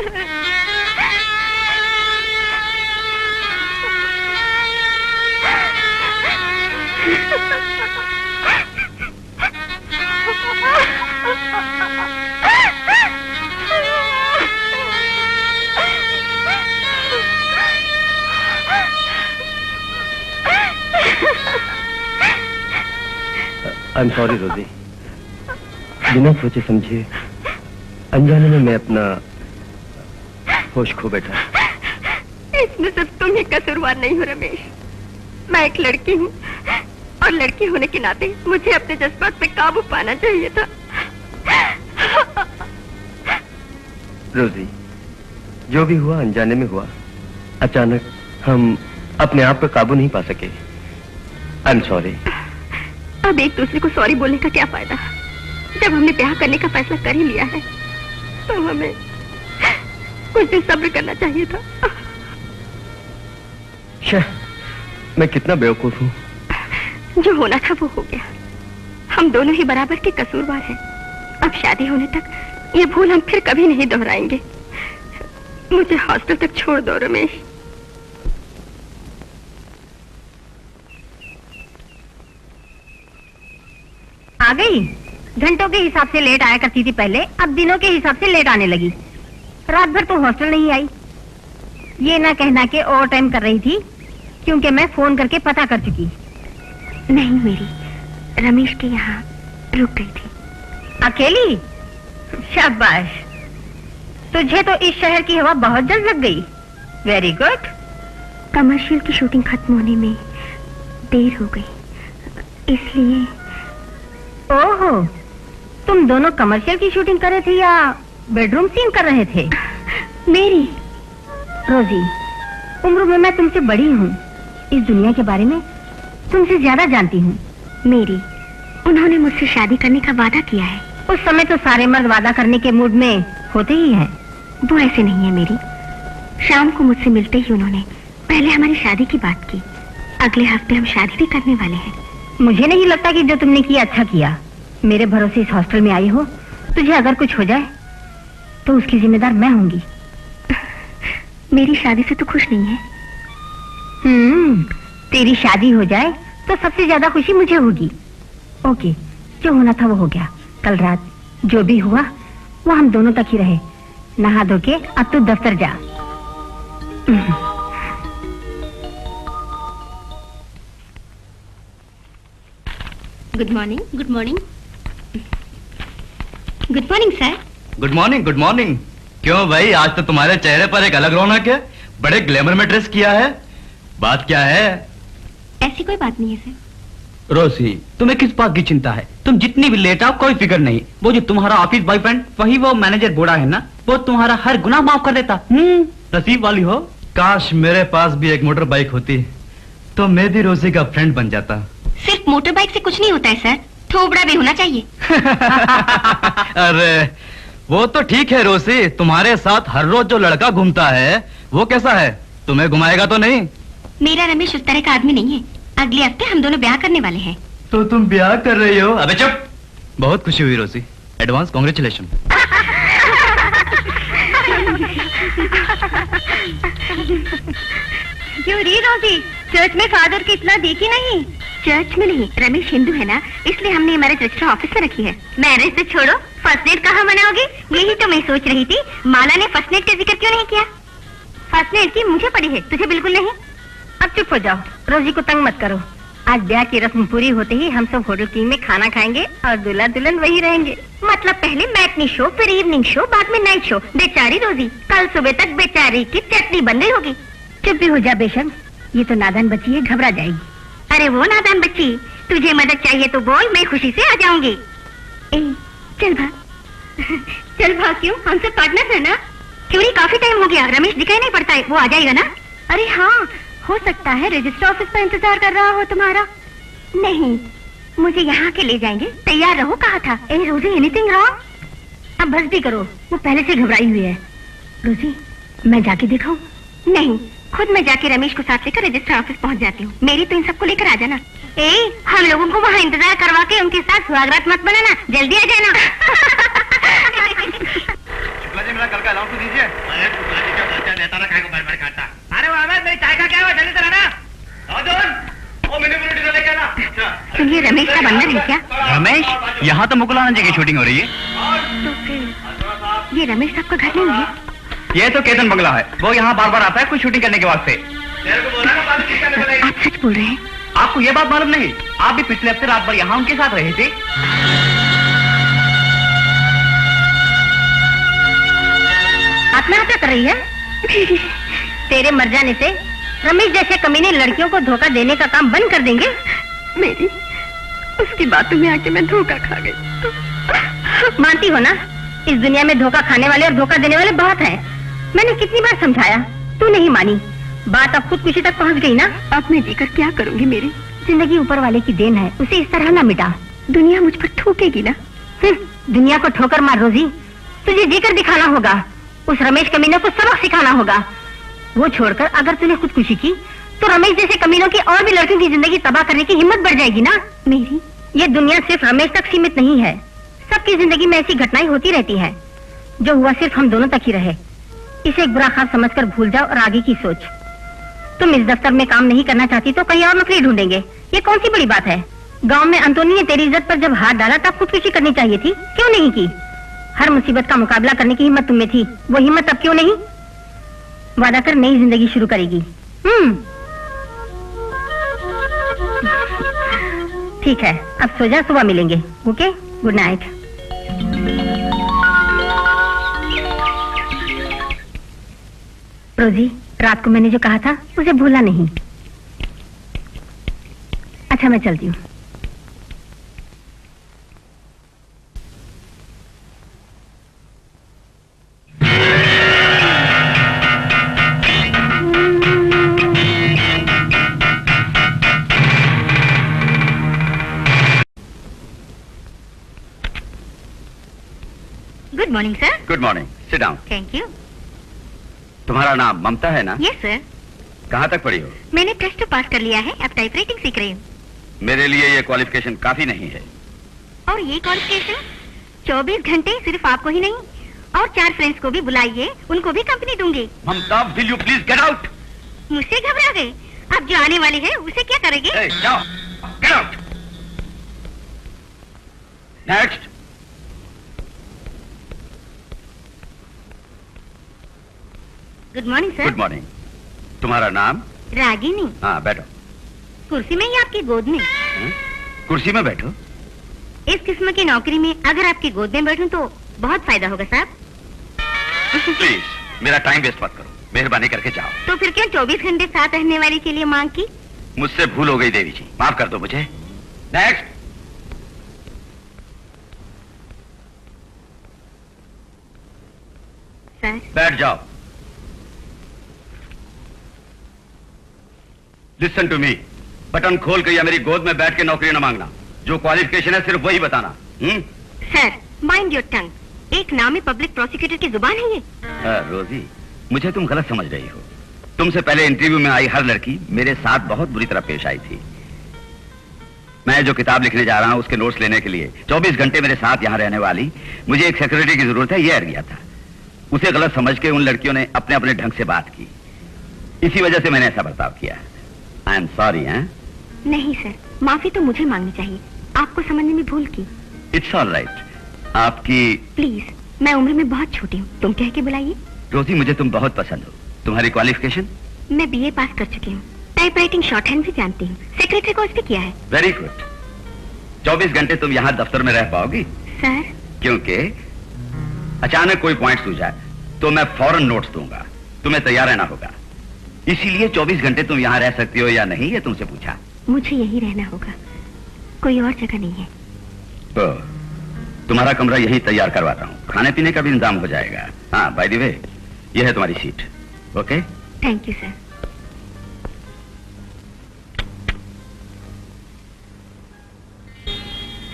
आई एम सॉरी रोजी, बिना सोचे समझे अनजाने में मैं अपना होश खो बैठा। इसमें सिर्फ तुम ही कसूरवार नहीं हो रमेश। मैं एक लड़की हूँ और लड़की होने के नाते मुझे अपने जज्बात पे काबू पाना चाहिए था। रोजी, जो भी हुआ अनजाने में हुआ। अचानक हम अपने आप पर काबू नहीं पा सके। आई एम सॉरी। अब एक दूसरे को सॉरी बोलने का क्या फायदा? जब हमने ब्याह करने का फैसला कर ही लिया है तो हमें कुछ दिन सब्र करना चाहिए था। मैं कितना बेवकूफ हूँ। जो होना था वो हो गया। हम दोनों ही बराबर के कसूरवार हैं। अब शादी होने तक ये भूल हम फिर कभी नहीं दोहराएंगे। मुझे हॉस्टल तक छोड़ दो रमेश। आ गई? घंटों के हिसाब से लेट आया करती थी पहले, अब दिनों के हिसाब से लेट आने लगी। रात भर तो हॉस्टल नहीं आई। ये ना कहना कि ओवर टाइम कर रही थी, क्योंकि मैं फोन करके पता कर चुकी। नहीं, मेरी रमेश के यहाँ रुक गई थी। अकेली? शाबाश, तुझे तो इस शहर की हवा बहुत जल्द लग गई। Very good. कमर्शियल की शूटिंग खत्म होने में देर हो गई, इसलिए। ओहो, तुम दोनों कमर्शियल की शूटिंग कर रहे थे या बेडरूम सीन कर रहे थे? मेरी रोजी, उम्र में मैं तुमसे बड़ी हूँ, इस दुनिया के बारे में तुमसे ज्यादा जानती हूँ। मेरी उन्होंने मुझसे शादी करने का वादा किया है। उस समय तो सारे मर्द वादा करने के मूड में होते ही हैं। वो ऐसे नहीं है मेरी। शाम को मुझसे मिलते ही उन्होंने पहले हमारी शादी की बात की। अगले हफ्ते हम शादी भी करने वाले हैं। मुझे नहीं लगता कि जो तुमने किया अच्छा किया। मेरे भरोसे इस हॉस्टल में आई हो, तुझे अगर कुछ हो जाए तो उसकी जिम्मेदार मैं होंगी। मेरी शादी से तो खुश नहीं है? तेरी शादी हो जाए तो सबसे ज्यादा खुशी मुझे होगी। ओके, जो होना था वो हो गया। कल रात जो भी हुआ वो हम दोनों तक ही रहे। नहा धो के अब तू दफ्तर जा। Good morning. Good morning. Good morning sir. Good morning, good morning. क्यों भाई, आज तो तुम्हारे चेहरे पर एक अलग रौनक है। बड़े ग्लैमर में ड्रेस किया है। बात क्या है? ऐसी कोई बात नहीं है सर। रोसी, तुम्हें किस बात की चिंता है? तुम जितनी भी लेट आओ कोई फिक्र नहीं। वो जो तुम्हारा ऑफिस बॉयफ्रेंड, वही वो मैनेजर बूढ़ा है ना, वो तुम्हारा हर गुनाह माफ कर देता। नसीब वाली हो। काश मेरे पास भी एक मोटर बाइक होती तो मैं भी रोसी का फ्रेंड बन जाता। सिर्फ मोटर बाइक से कुछ नहीं होता है सर, थोबड़ा भी होना चाहिए। अरे वो तो ठीक है रोसी, तुम्हारे साथ हर रोज जो लड़का घूमता है वो कैसा है? तुम्हें घुमाएगा तो नहीं? मेरा रमेश उस तरह का आदमी नहीं है। अगले हफ्ते हम दोनों ब्याह करने वाले हैं। तो तुम ब्याह कर रही हो? अबे चुप। बहुत खुशी हुई रोसी, एडवांस कांग्रेचुलेशन। क्यों री रोजी, चर्च में फादर की इतना देखी नहीं? चर्च में नहीं, रमेश हिंदू है ना, इसलिए हमने मैरिज रजिस्टर ऑफिस में रखी है। मैरिज तो छोड़ो, फर्स्ट नेट कहाँ मनाओगे? यही तो मैं सोच रही थी। माला ने फर्स्ट नेट का जिक्र क्यों नहीं किया? फर्स्ट नेट की मुझे पड़ी है, तुझे बिल्कुल नहीं। अब चुप हो जाओ, रोजी को तंग मत करो। आज ब्याह की रस्म पूरी होते ही हम सब होटल किंग में खाना खाएंगे और दूल्हा दुल्हन वही रहेंगे। मतलब पहले मैटनी शो, फिर इवनिंग शो, बाद में नाइट शो। बेचारी रोजी, कल सुबह तक बेचारी की चटनी बन गई होगी। चुप भी हो जा बेशर्म, ये तो नादान बच्ची है, घबरा जाएगी। अरे वो नादान बच्ची, तुझे मदद चाहिए तो बोल, मैं खुशी से आ जाऊंगी। चल भाग। चल भाग क्यों? हम सब पार्टनर है ना। क्यों नहीं, काफी टाइम हो गया, रमेश दिखाई नहीं पड़ता है। वो आ जाएगा ना? अरे हाँ, हो सकता है रजिस्टर ऑफिस पर इंतजार कर रहा हो तुम्हारा। नहीं, मुझे यहाँ के ले जाएंगे, तैयार रहो। कहा था। ए रोजी, एनीथिंग रॉन्ग? अब बस भी करो, वो पहले से घबराई हुई है। रोजी, मैं जाके दिखाऊं? नहीं, खुद मैं जाके रमेश को साथ लेकर रजिस्टर ऑफिस पहुँच जाती हूँ। मेरी तो इन सबको लेकर आ जाना। हम लोगों को वहाँ इंतजार करवा के उनके साथ स्वागत मत बनाना, जल्दी आ जाना। मेरा कल का अलाउंस तो दीजिए। अरे पिताजी का बच्चा देता ना खाए को बार खाता। अरे वो अहमद मेरी चाय का क्या हुआ, जल्दी से लाना। वो मिनी बुलेटिन लेके आना। सुनिए, रमेश साहब अंदर है क्या? रमेश, यहाँ तो मुकुल आनंद जी की शूटिंग हो रही है। तो फिर ये रमेश साहब का घर नहीं है? ये तो केतन बंगला है, वो यहाँ बार बार आता है कुछ शूटिंग करने के वास्ते। आप सच बोल रहे हैं? आपको ये बात मालूम नहीं? आप भी पिछले हफ्ते रात भर यहाँ उनके साथ रहे थे। आत्महत्या कर रही है? तेरे मर जाने से रमेश जैसे कमीने लड़कियों को धोखा देने का काम बंद कर देंगे। मेरी उसकी बातों में आके मैं धोखा खा गई। मानती हो ना, इस दुनिया में धोखा खाने वाले और धोखा देने वाले बहुत हैं। मैंने कितनी बार समझाया, तू नहीं मानी। बात अब खुदकुशी तक पहुंच गई ना। अब मैं जीकर क्या करूंगी? मेरी जिंदगी ऊपर वाले की देन है, उसे इस तरह ना मिटा। दुनिया मुझ पर ठोकेगी ना। दुनिया को ठोकर मार रोजी, तुझे जीकर दिखाना होगा। उस रमेश कमीने को सबक सिखाना होगा। वो छोड़कर अगर तूने खुदकुशी की तो रमेश जैसे कमीनों की और भी लड़कियों की जिंदगी तबाह करने की हिम्मत बढ़ जाएगी ना। मेरी ये दुनिया सिर्फ रमेश तक सीमित नहीं है। सबकी जिंदगी में ऐसी घटनाएं होती रहती हैं। जो हुआ सिर्फ हम दोनों तक ही रहे। इसे एक बुरा ख्वाब समझकर भूल जाओ और आगे की सोच। तुम इस दफ्तर में काम नहीं करना चाहती तो कहीं और नौकरी ढूंढेंगे। ये कौन सी बड़ी बात है? गांव में अंतोनी ने तेरी इज्जत पर जब हाथ डाला तब खुदकुशी करनी चाहिए थी, क्यों नहीं की? हर मुसीबत का मुकाबला करने की हिम्मत तुम में थी, वो हिम्मत अब क्यों नहीं? वादा कर नई जिंदगी शुरू करेगी। ठीक है, अब सो जा, सुबह मिलेंगे। Okay, good night. रोजी, रात को मैंने जो कहा था उसे भूला नहीं। अच्छा, मैं चलती हूँ। Good morning sir. Good morning, sit down. Thank you. तुम्हारा नाम ममता है ना? Yes sir. कहाँ तक पढ़ी हो? मैंने प्लस 2 पास कर लिया है, अब टाइपराइटिंग सीख रही हूँ। मेरे लिए ये क्वालिफिकेशन काफी नहीं है। और ये क्वालिफिकेशन 24 घंटे सिर्फ आपको ही नहीं और 4 फ्रेंड्स को भी बुलाइए, उनको भी कंपनी दूंगी। Mamta, will you please get out? मुझसे घबरा गए? अब जो आने वाले हैं उसे क्या करेंगे? जाओ, get out. Next. Good morning sir. Good morning. तुम्हारा नाम? रागिनी। हाँ, बैठो। कुर्सी में या आपकी गोद में? कुर्सी में बैठो। इस किस्म की नौकरी में अगर आपकी गोद में बैठूं तो बहुत फायदा होगा साहब। प्लीज मेरा टाइम वेस्ट मत करो, मेहरबानी करके जाओ। तो फिर क्यों 24 घंटे साथ रहने वाली के लिए मांग की? मुझसे भूल हो गई देवी जी, माफ कर दो मुझे। नेक्स्ट। सर, बैठ जाओ। लिसन टू मी, बटन खोल कर या मेरी गोद में बैठ के नौकरी न मांगना। जो क्वालिफिकेशन है सिर्फ वही बताना। Sir, mind your tongue. एक नामी पब्लिक प्रोसिक्यूटर की जुबान है ये। रोजी, मुझे तुम गलत समझ रही हो। तुमसे पहले इंटरव्यू में आई हर लड़की मेरे साथ बहुत बुरी तरह पेश आई थी। मैं जो किताब लिखने जा रहा हूं उसके नोट्स लेने के लिए 24 घंटे मेरे साथ यहाँ रहने वाली मुझे एक सेक्रेटरी की जरूरत है, ये अड़ गया था। उसे गलत समझ के उन लड़कियों ने अपने अपने ढंग से बात की। इसी वजह से मैंने ऐसा बर्ताव किया। आई एम सॉरी। नहीं सर, माफी तो मुझे मांगनी चाहिए, आपको समझने में भूल की। It's all right. आपकी प्लीज, मैं उम्र में बहुत छोटी हूँ, तुम कह के बुलाइए। रोजी, मुझे तुम बहुत पसंद हो। तुम्हारी क्वालिफिकेशन? मैं बीए पास कर चुकी हूँ, टाइपराइटिंग शॉर्टहैंड भी जानती हूँ, सेक्रेटरी कोर्स भी किया है। Very good. 24 घंटे तुम यहाँ दफ्तर में रह पाओगी? सर, क्योंकि अचानक कोई पॉइंट सूझा तो मैं फौरन नोट्स दूंगा, तुम्हें तैयार रहना होगा। इसीलिए 24 घंटे तुम यहाँ रह सकती हो या नहीं ये तुमसे पूछा। मुझे यही रहना होगा, कोई और जगह नहीं है। तो तुम्हारा कमरा यही तैयार करवाता हूँ, खाने पीने का भी इंतजाम हो जाएगा। हाँ, बाय द वे, ये है तुम्हारी seat. Okay, thank you sir.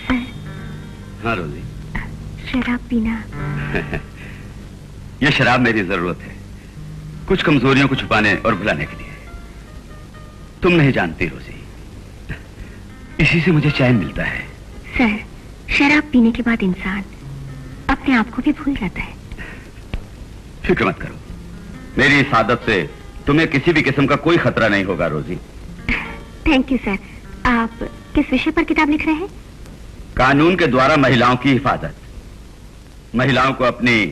Sir, हाँ रोजी। शराब पीना। ये शराब मेरी जरूरत है, कुछ कमजोरियों को छुपाने और भुलाने के लिए। तुम नहीं जानती रोजी, इसी से मुझे चैन मिलता है। सर, शराब पीने के बाद इंसान अपने आप को भी भूल जाता है। फिक्र मत करो, मेरी इस आदत से तुम्हें किसी भी किस्म का कोई खतरा नहीं होगा रोजी। Thank you sir. आप किस विषय पर किताब लिख रहे हैं? कानून के द्वारा महिलाओं की हिफाजत। महिलाओं को अपनी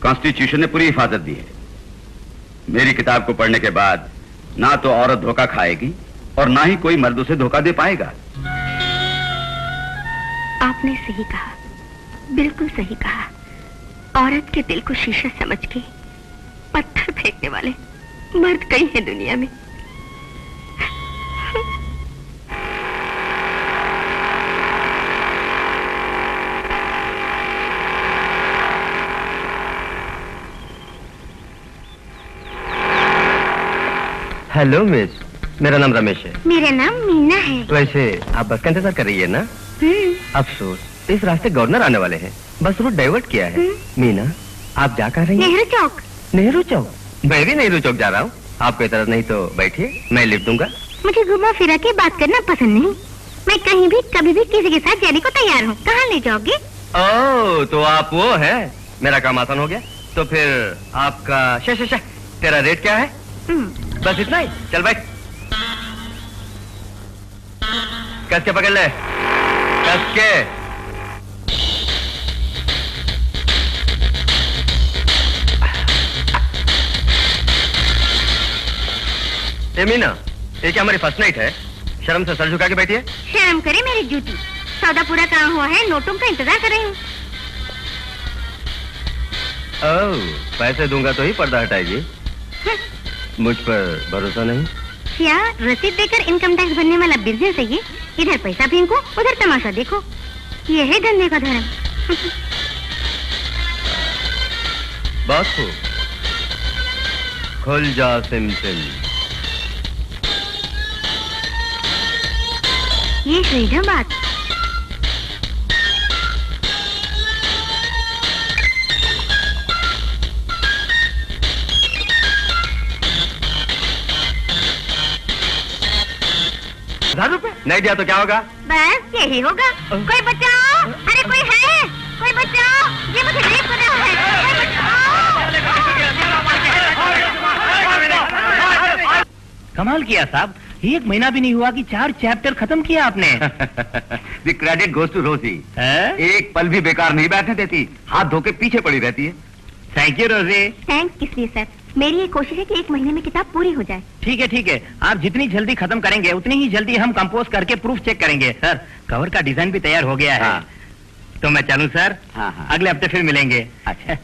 कॉन्स्टिट्यूशन ने पूरी हिफाजत दी है। मेरी किताब को पढ़ने के बाद ना तो औरत धोखा खाएगी और ना ही कोई मर्द उसे धोखा दे पाएगा। आपने सही कहा, बिल्कुल सही कहा। औरत के दिल को शीशा समझ के पत्थर फेंकने वाले मर्द कई हैं दुनिया में। हेलो मिस, मेरा नाम रमेश है। मेरा नाम मीना है। वैसे आप बस का इंतजार कर रही है ना? अफसोस, इस रास्ते गवर्नर आने वाले हैं, बस रूट डाइवर्ट किया है। मीना, आप जा कर रही हैं? नेहरू चौक। नेहरू चौक? मैं भी नेहरू चौक जा रहा हूँ। आपको इतराज नहीं तो बैठिए, मैं लिफ्ट दूंगा। मुझे घुमा फिरा के बात करना पसंद नहीं। मैं कहीं भी कभी भी किसी के साथ जाने को तैयार हूँ। कहाँ ले जाओगे? ओह, तो आप वो है। मेरा काम आसान हो गया। तो फिर आपका तेरा रेट क्या है? बस इतना ही। चल बैठ, कस के पकड़ ले, कस के। ए मीना, ये क्या हमारी फर्स्ट नाइट है? शर्म से सर झुका के बैठी है। शर्म करे मेरी जूती, सौदा पूरा कहाँ हुआ है, नोटों का इंतजार कर रही हूँ। ओह, पैसे दूंगा तो ही पर्दा हटाएगी। मुझ पर भरोसा नहीं? क्या रसीद देकर इनकम टैक्स भरने वाला बिजनेस है ये? इधर पैसा फेंको, उधर तमाशा देखो। ये है धंधे का धर्म। बस हो, खुल जा सिम सिम। ये है ना बात। ₹1000 नहीं दिया तो क्या होगा? बस यही होगा। कोई बचाओ! अरे कोई है? कोई बचाओ! ये मुझे रेप कर रहा है। कोई बचाओ! कमाल किया साहब, 1 महीना भी नहीं हुआ कि 4 चैप्टर खत्म किया आपने। द क्रेडिट गोज टू रोजी। एक पल भी बेकार नहीं बैठने देती, हाथ धो के पीछे पड़ी रहती है। थैंक यू रोजी। थैंक्स किस लिए सर? मेरी ये कोशिश है कि 1 महीने में किताब पूरी हो जाए। ठीक है, आप जितनी जल्दी खत्म करेंगे उतनी ही जल्दी हम कंपोज करके प्रूफ चेक करेंगे। सर, कवर का डिजाइन भी तैयार हो गया है। हाँ। तो मैं चलूं सर? हाँ। अगले हफ्ते फिर मिलेंगे। अच्छा।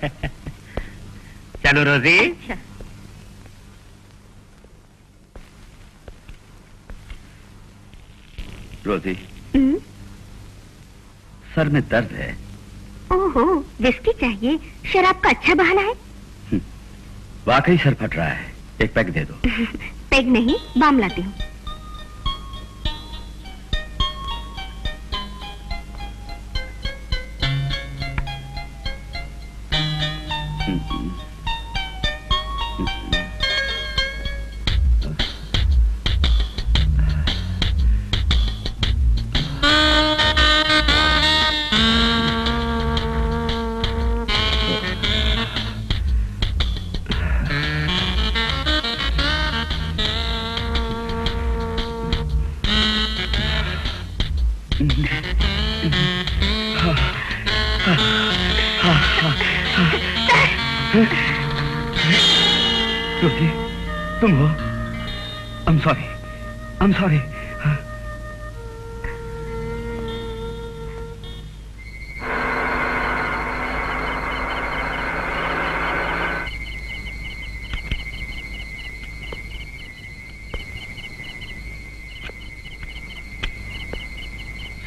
चलो रोजी। अच्छा। रोजी, सर में दर्द है। ओहो, विस्की चाहिए? शराब का अच्छा बहाना है। वाकई सर फट रहा है, एक पैक दे दो। पैग नहीं, बाम लाती हूँ। रोजी, तुम हो? I'm sorry.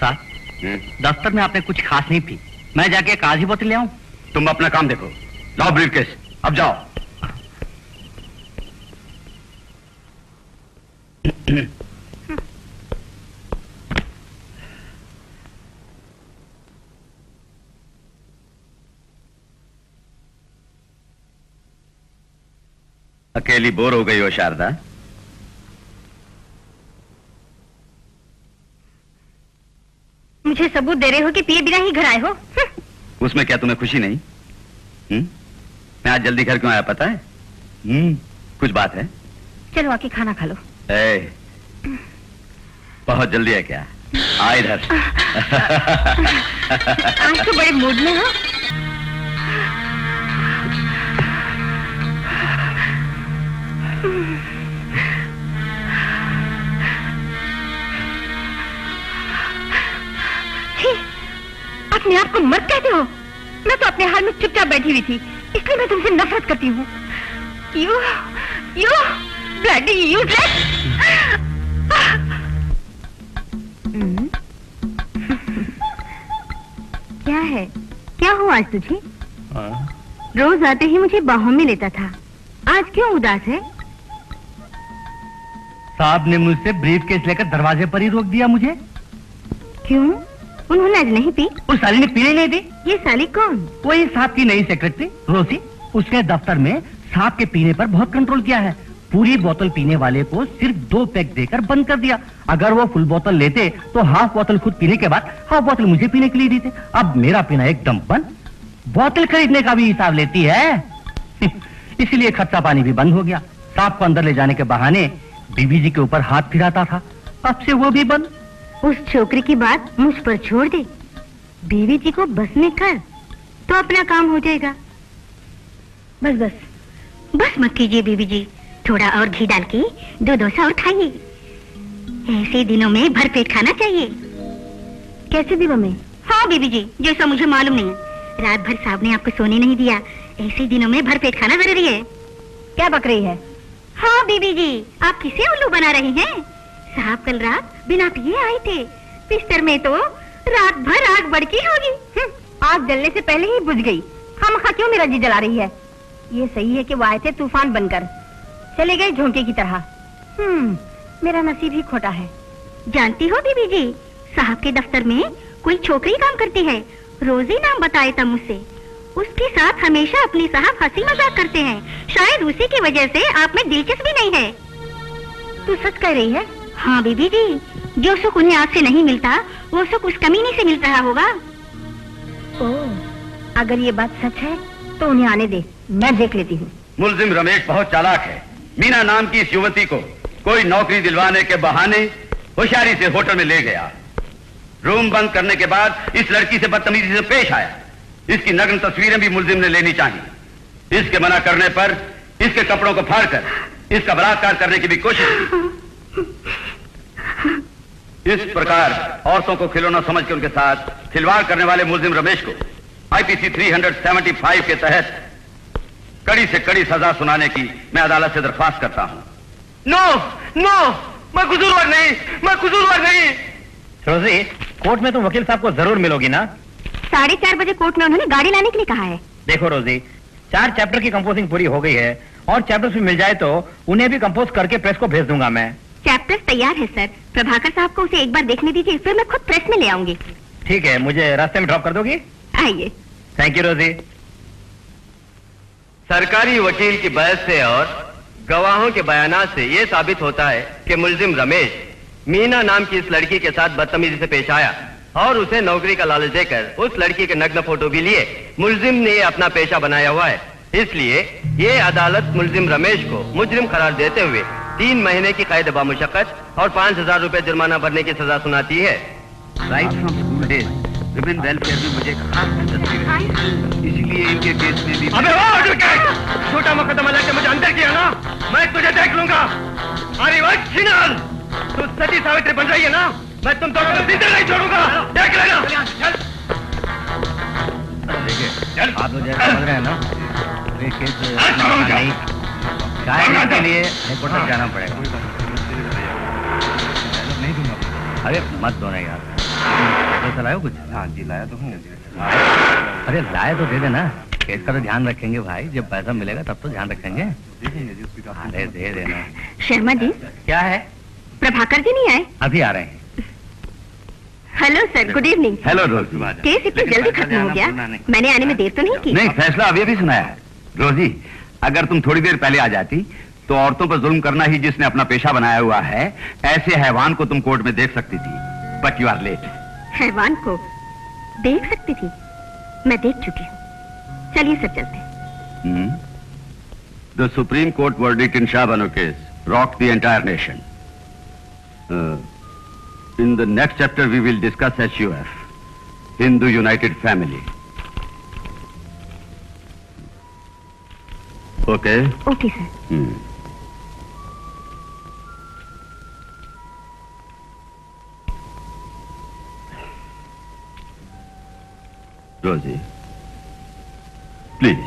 साहब, दफ्तर में आपने कुछ खास नहीं पी, मैं जाके एक आधी बोतल ले आऊं? तुम अपना काम देखो। लाओ ब्रीफकेस, अब जाओ। अकेली बोर हो गई हो शारदा? मुझे सबूत दे रहे हो कि पिए बिना ही घर आए हो? उसमें क्या तुम्हें खुशी नहीं? मैं आज जल्दी घर क्यों आया पता है? कुछ बात है? चलो आके खाना खा लो। बहुत जल्दी है क्या? आ इधर। आज तो बड़े मूड में हो। अपने आप को मर्द कहते हो? मैं तो अपने हाल में चुपचाप बैठी हुई थी, इसलिए मैं तुमसे नफरत करती हूँ। You bloody useless! क्या है? क्या हुआ आज तुझे? रोज आते ही मुझे बाहों में लेता था, आज क्यों उदास है? साहब ने मुझसे ब्रीफ केस लेकर दरवाजे पर ही रोक दिया मुझे। क्यों? उन्होंने आज नहीं पी? उस साली ने पीने नहीं दी। ये साली कौन? वही साहब की नई सेक्रेटरी रोसी। उसके दफ्तर में साहब के पीने पर बहुत कंट्रोल किया है। पूरी बोतल पीने वाले को सिर्फ 2 पैक देकर बंद कर दिया। अगर वो फुल बोतल लेते तो हाफ बोतल खुद पीने के बाद हाफ बोतल मुझे पीने के लिए देते। अब मेरा पीना एकदम बंद। बोतल खरीदने का भी हिसाब लेती है। इसलिए खर्चा पानी भी बंद हो गया। साहब को अंदर ले जाने के बहाने बीबी जी के ऊपर हाथ फिराता था, अब से वो भी बंद। उस छोकरी की बात मुझ पर छोड़ दे। बीवी जी को बस में कर तो अपना काम हो जाएगा। बस बस बस मत कीजिए बीवी जी, थोड़ा और घी डाल के 2 डोसा और खाइए। ऐसे दिनों में भरपेट खाना चाहिए। कैसे दिनों में? हाँ बीवी जी, जैसा मुझे मालूम नहीं है। रात भर साहब ने आपको सोने नहीं दिया, ऐसे दिनों में भरपेट खाना जरूरी है। क्या बक रही है? हाँ बीवी जी, आप किसे उल्लू बना रही हैं? साहब कल रात बिना पिए आए थे, बिस्तर में तो रात भर आग भड़की होगी। आग जलने से पहले ही बुझ गई। खामखा क्यों मेरा जी जला रही है? ये सही है कि वो आए थे तूफान बनकर, चले गए झोंके की तरह। मेरा नसीब ही खोटा है। जानती हो बीबी जी, साहब के दफ्तर में कोई छोकरी काम करती है, रोजी नाम बताया था मुझसे। उसके साथ हमेशा अपनी साहब हंसी मजाक करते हैं। शायद उसी की वजह से आप में दिलचस्पी नहीं है। तू सच कह रही है? हाँ बीबी जी, जो सुख उन्हें आज से नहीं मिलता वो सुख उस कमीने से मिल रहा होगा। ओह, अगर ये बात सच है तो उन्हें आने दे, मैं देख लेती हूँ। मुल्जिम रमेश बहुत चालाक है। मीना नाम की इस युवती को कोई नौकरी दिलवाने के बहाने होशियारी से होटल में ले गया। रूम बंद करने के बाद इस लड़की से बदतमीजी से पेश आया। इसकी नग्न तस्वीरें भी मुल्जिम ने लेनी चाहिए। इसके मना करने पर इसके कपड़ों को फाड़कर इसका बलात्कार करने की भी कोशिश की। इस प्रकार औरतों को खिलौना समझ के उनके साथ खिलवाड़ करने वाले मुल्जिम रमेश को आईपीसी 375 के तहत कड़ी से कड़ी सजा सुनाने की मैं अदालत से दरख्वास्त करता हूं। नो नो, मैं कसूरवार नहीं, मैं कसूरवार नहीं। रोजी, कोर्ट में तुम वकील साहब को जरूर मिलोगी ना? 4:30 बजे कोर्ट में उन्होंने गाड़ी लाने के लिए कहा है। देखो रोजी, 4 चैप्टर की कंपोजिंग पूरी हो गई है और चैप्टर्स भी मिल जाए तो उन्हें भी कंपोज करके प्रेस को भेज दूंगा मैं। चैप्टर्स तैयार है सर, प्रभाकर साहब को उसे एक बार देखने दीजिए, फिर मैं खुद प्रेस में ले आऊंगी। ठीक है, मुझे रास्ते में ड्रॉप कर दोगी? आइए। थैंक यू रोजी। सरकारी वकील की बहस से और गवाहों के बयानात से यह साबित होता है कि मुल्जिम रमेश मीना नाम की इस लड़की के साथ बदतमीजी से पेश आया और उसे नौकरी का लालच देकर उस लड़की के नग्न फोटो भी लिए। मुल्जिम ने ये अपना पेशा बनाया हुआ है, इसलिए ये अदालत मुल्जिम रमेश को मुजरिम करार देते हुए 3 महीने की कैद बामुशक्कत और 5000 रुपए जुर्माना भरने की सजा सुनाती है। Right from school days women welfare में मुझे खास दिलचस्पी रही, इसलिए इनके केस में भी। अबे ओ एडवोकेट, छोटा मुकदमा लेके मुझे अंदर किया ना, मैं तुझे देख लूंगा। अरे वो चिनाल, तू सती सावित्री बन रही है ना, मैं तुम दोनों को जिंदा नहीं छोड़ूंगा, देख लेना। चल चल, आप लोग जैसा समझ रहे हैं ना, ये केस नहीं चाहे के लिए कोर्ट तक जाना पड़ेगा। नहीं दूंगा। अरे मत दो ना यार, पैसा लायो कुछ? हाँ जी, लाया तो हूँ। अरे लाए तो दे देना, केस का तो ध्यान रखेंगे भाई, जब पैसा मिलेगा तब तो ध्यान रखेंगे। अरे दे देना। शर्मा जी, क्या है? प्रभाकर जी नहीं आए? अभी आ रहे हैं। Hello sir, good evening. Hello रोजी। केस इतनी जल्दी खत्म हो गया, मैंने आने में देर तो नहीं की? नहीं, फैसला अभी अभी सुनाया है। रोजी, अगर तुम थोड़ी देर पहले आ जाती तो औरतों पर जुल्म करना ही जिसने अपना पेशा बनाया हुआ है, ऐसे हैवान को तुम कोर्ट में देख सकती थी, बट यू आर लेट। हैवान को देख सकती थी? मैं देख चुकी हूँ। चलिए सर चलते हैं। The Supreme Court verdict in Shah Bano case rocked the entire nation. In the next chapter, we will discuss HUF, Hindu United Family. Okay? Okay sir. रोजी, प्लीज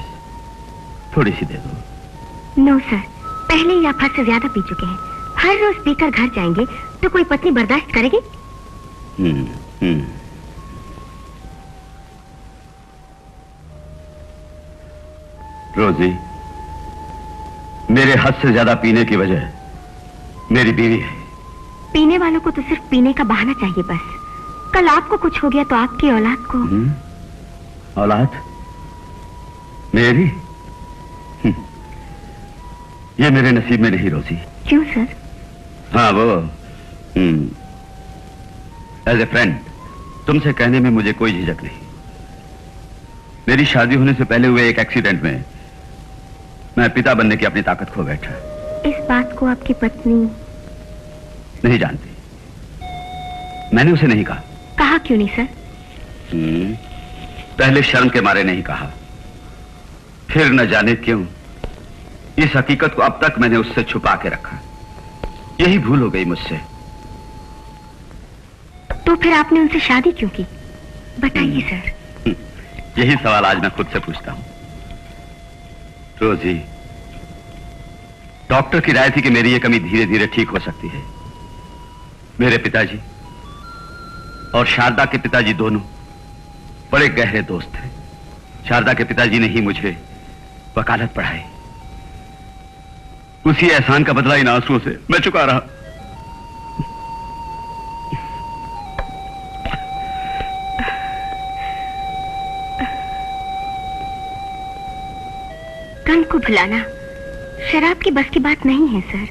थोड़ी सी दे दो। नो सर, पहले ही आप हद से ज्यादा पी चुके हैं। हर रोज पीकर घर जाएंगे तो कोई पत्नी बर्दाश्त करेगी? रोजी, मेरे हद से ज्यादा पीने की वजह मेरी बीवी है। पीने वालों को तो सिर्फ पीने का बहाना चाहिए बस। कल आपको कुछ हो गया तो आपकी औलाद को। औलाद मेरी? ये मेरे नसीब में नहीं रोजी। क्यों सर? हाँ वो एज ए फ्रेंड तुमसे कहने में मुझे कोई झिझक नहीं। मेरी शादी होने से पहले हुए एक एक्सीडेंट में मैं पिता बनने की अपनी ताकत खो बैठा। इस बात को आपकी पत्नी नहीं जानती। मैंने उसे नहीं कहा। कहा क्यों नहीं सर? पहले शर्म के मारे नहीं कहा, फिर न जाने क्यों इस हकीकत को अब तक मैंने उससे छुपा के रखा। यही भूल हो गई मुझसे। तो फिर आपने उनसे शादी क्यों की? बताइए सर। यही सवाल आज मैं खुद से पूछता हूं। रोजी, डॉक्टर की राय थी कि मेरी ये कमी धीरे धीरे ठीक हो सकती है। मेरे पिताजी और शारदा के पिताजी दोनों बड़े गहरे दोस्त थे। शारदा के पिताजी ने ही मुझे वकालत पढ़ाई। उसी एहसान का बदला इन आंसुओं से मैं चुका रहा। कल को भुलाना शराब की बस की बात नहीं है सर।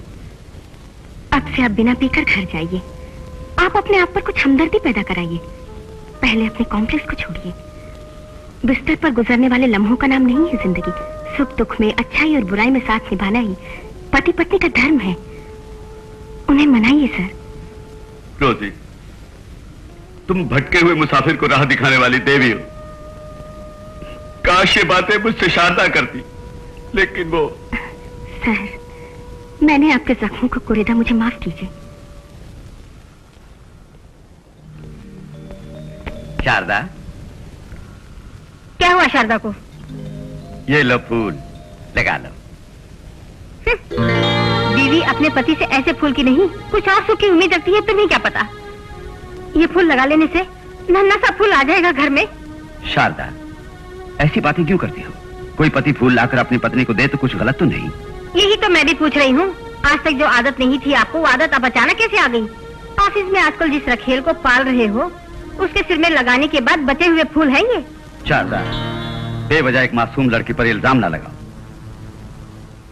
अब से आप बिना पीकर घर जाइए। आप अपने आप पर कुछ हमदर्दी पैदा कराइए। पहले अपने कॉम्प्लेक्स को छोड़िए। बिस्तर पर गुजरने वाले लम्हों का नाम नहीं है जिंदगी। सुख दुख में, अच्छाई और बुराई में साथ निभाना ही पति पत्नी का धर्म है। उन्हें मनाइए सर। रोजी, तुम भटके हुए मुसाफिर को राह दिखाने वाली देवी हो। काश ये बातें मुझसे शारदा करती, लेकिन वो। सर, मैंने आपके जख्मों को कुरेदा, मुझे माफ कीजिए। शारदा, क्या हुआ शारदा को? ये लो फूल, लगा लो। बीवी अपने पति से ऐसे फूल की नहीं, कुछ और सुख की उम्मीद रखती है। तुम्हें क्या पता, ये फूल लगा लेने से नन्हा सा फूल आ जाएगा घर में। शारदा, ऐसी बातें क्यों करती हो? कोई पति फूल लाकर अपनी पत्नी को दे तो कुछ गलत तो नहीं? यही तो मैं भी पूछ रही हूँ। आज तक जो आदत नहीं थी आपको, वो आदत अब अचानक कैसे आ गई? ऑफिस में आजकल जिस रखेल को पाल रहे हो, उसके सिर में लगाने के बाद बचे हुए फूल हैं ये। शारदा, बेवजह एक मासूम लड़की पर इल्जाम ना लगाओ।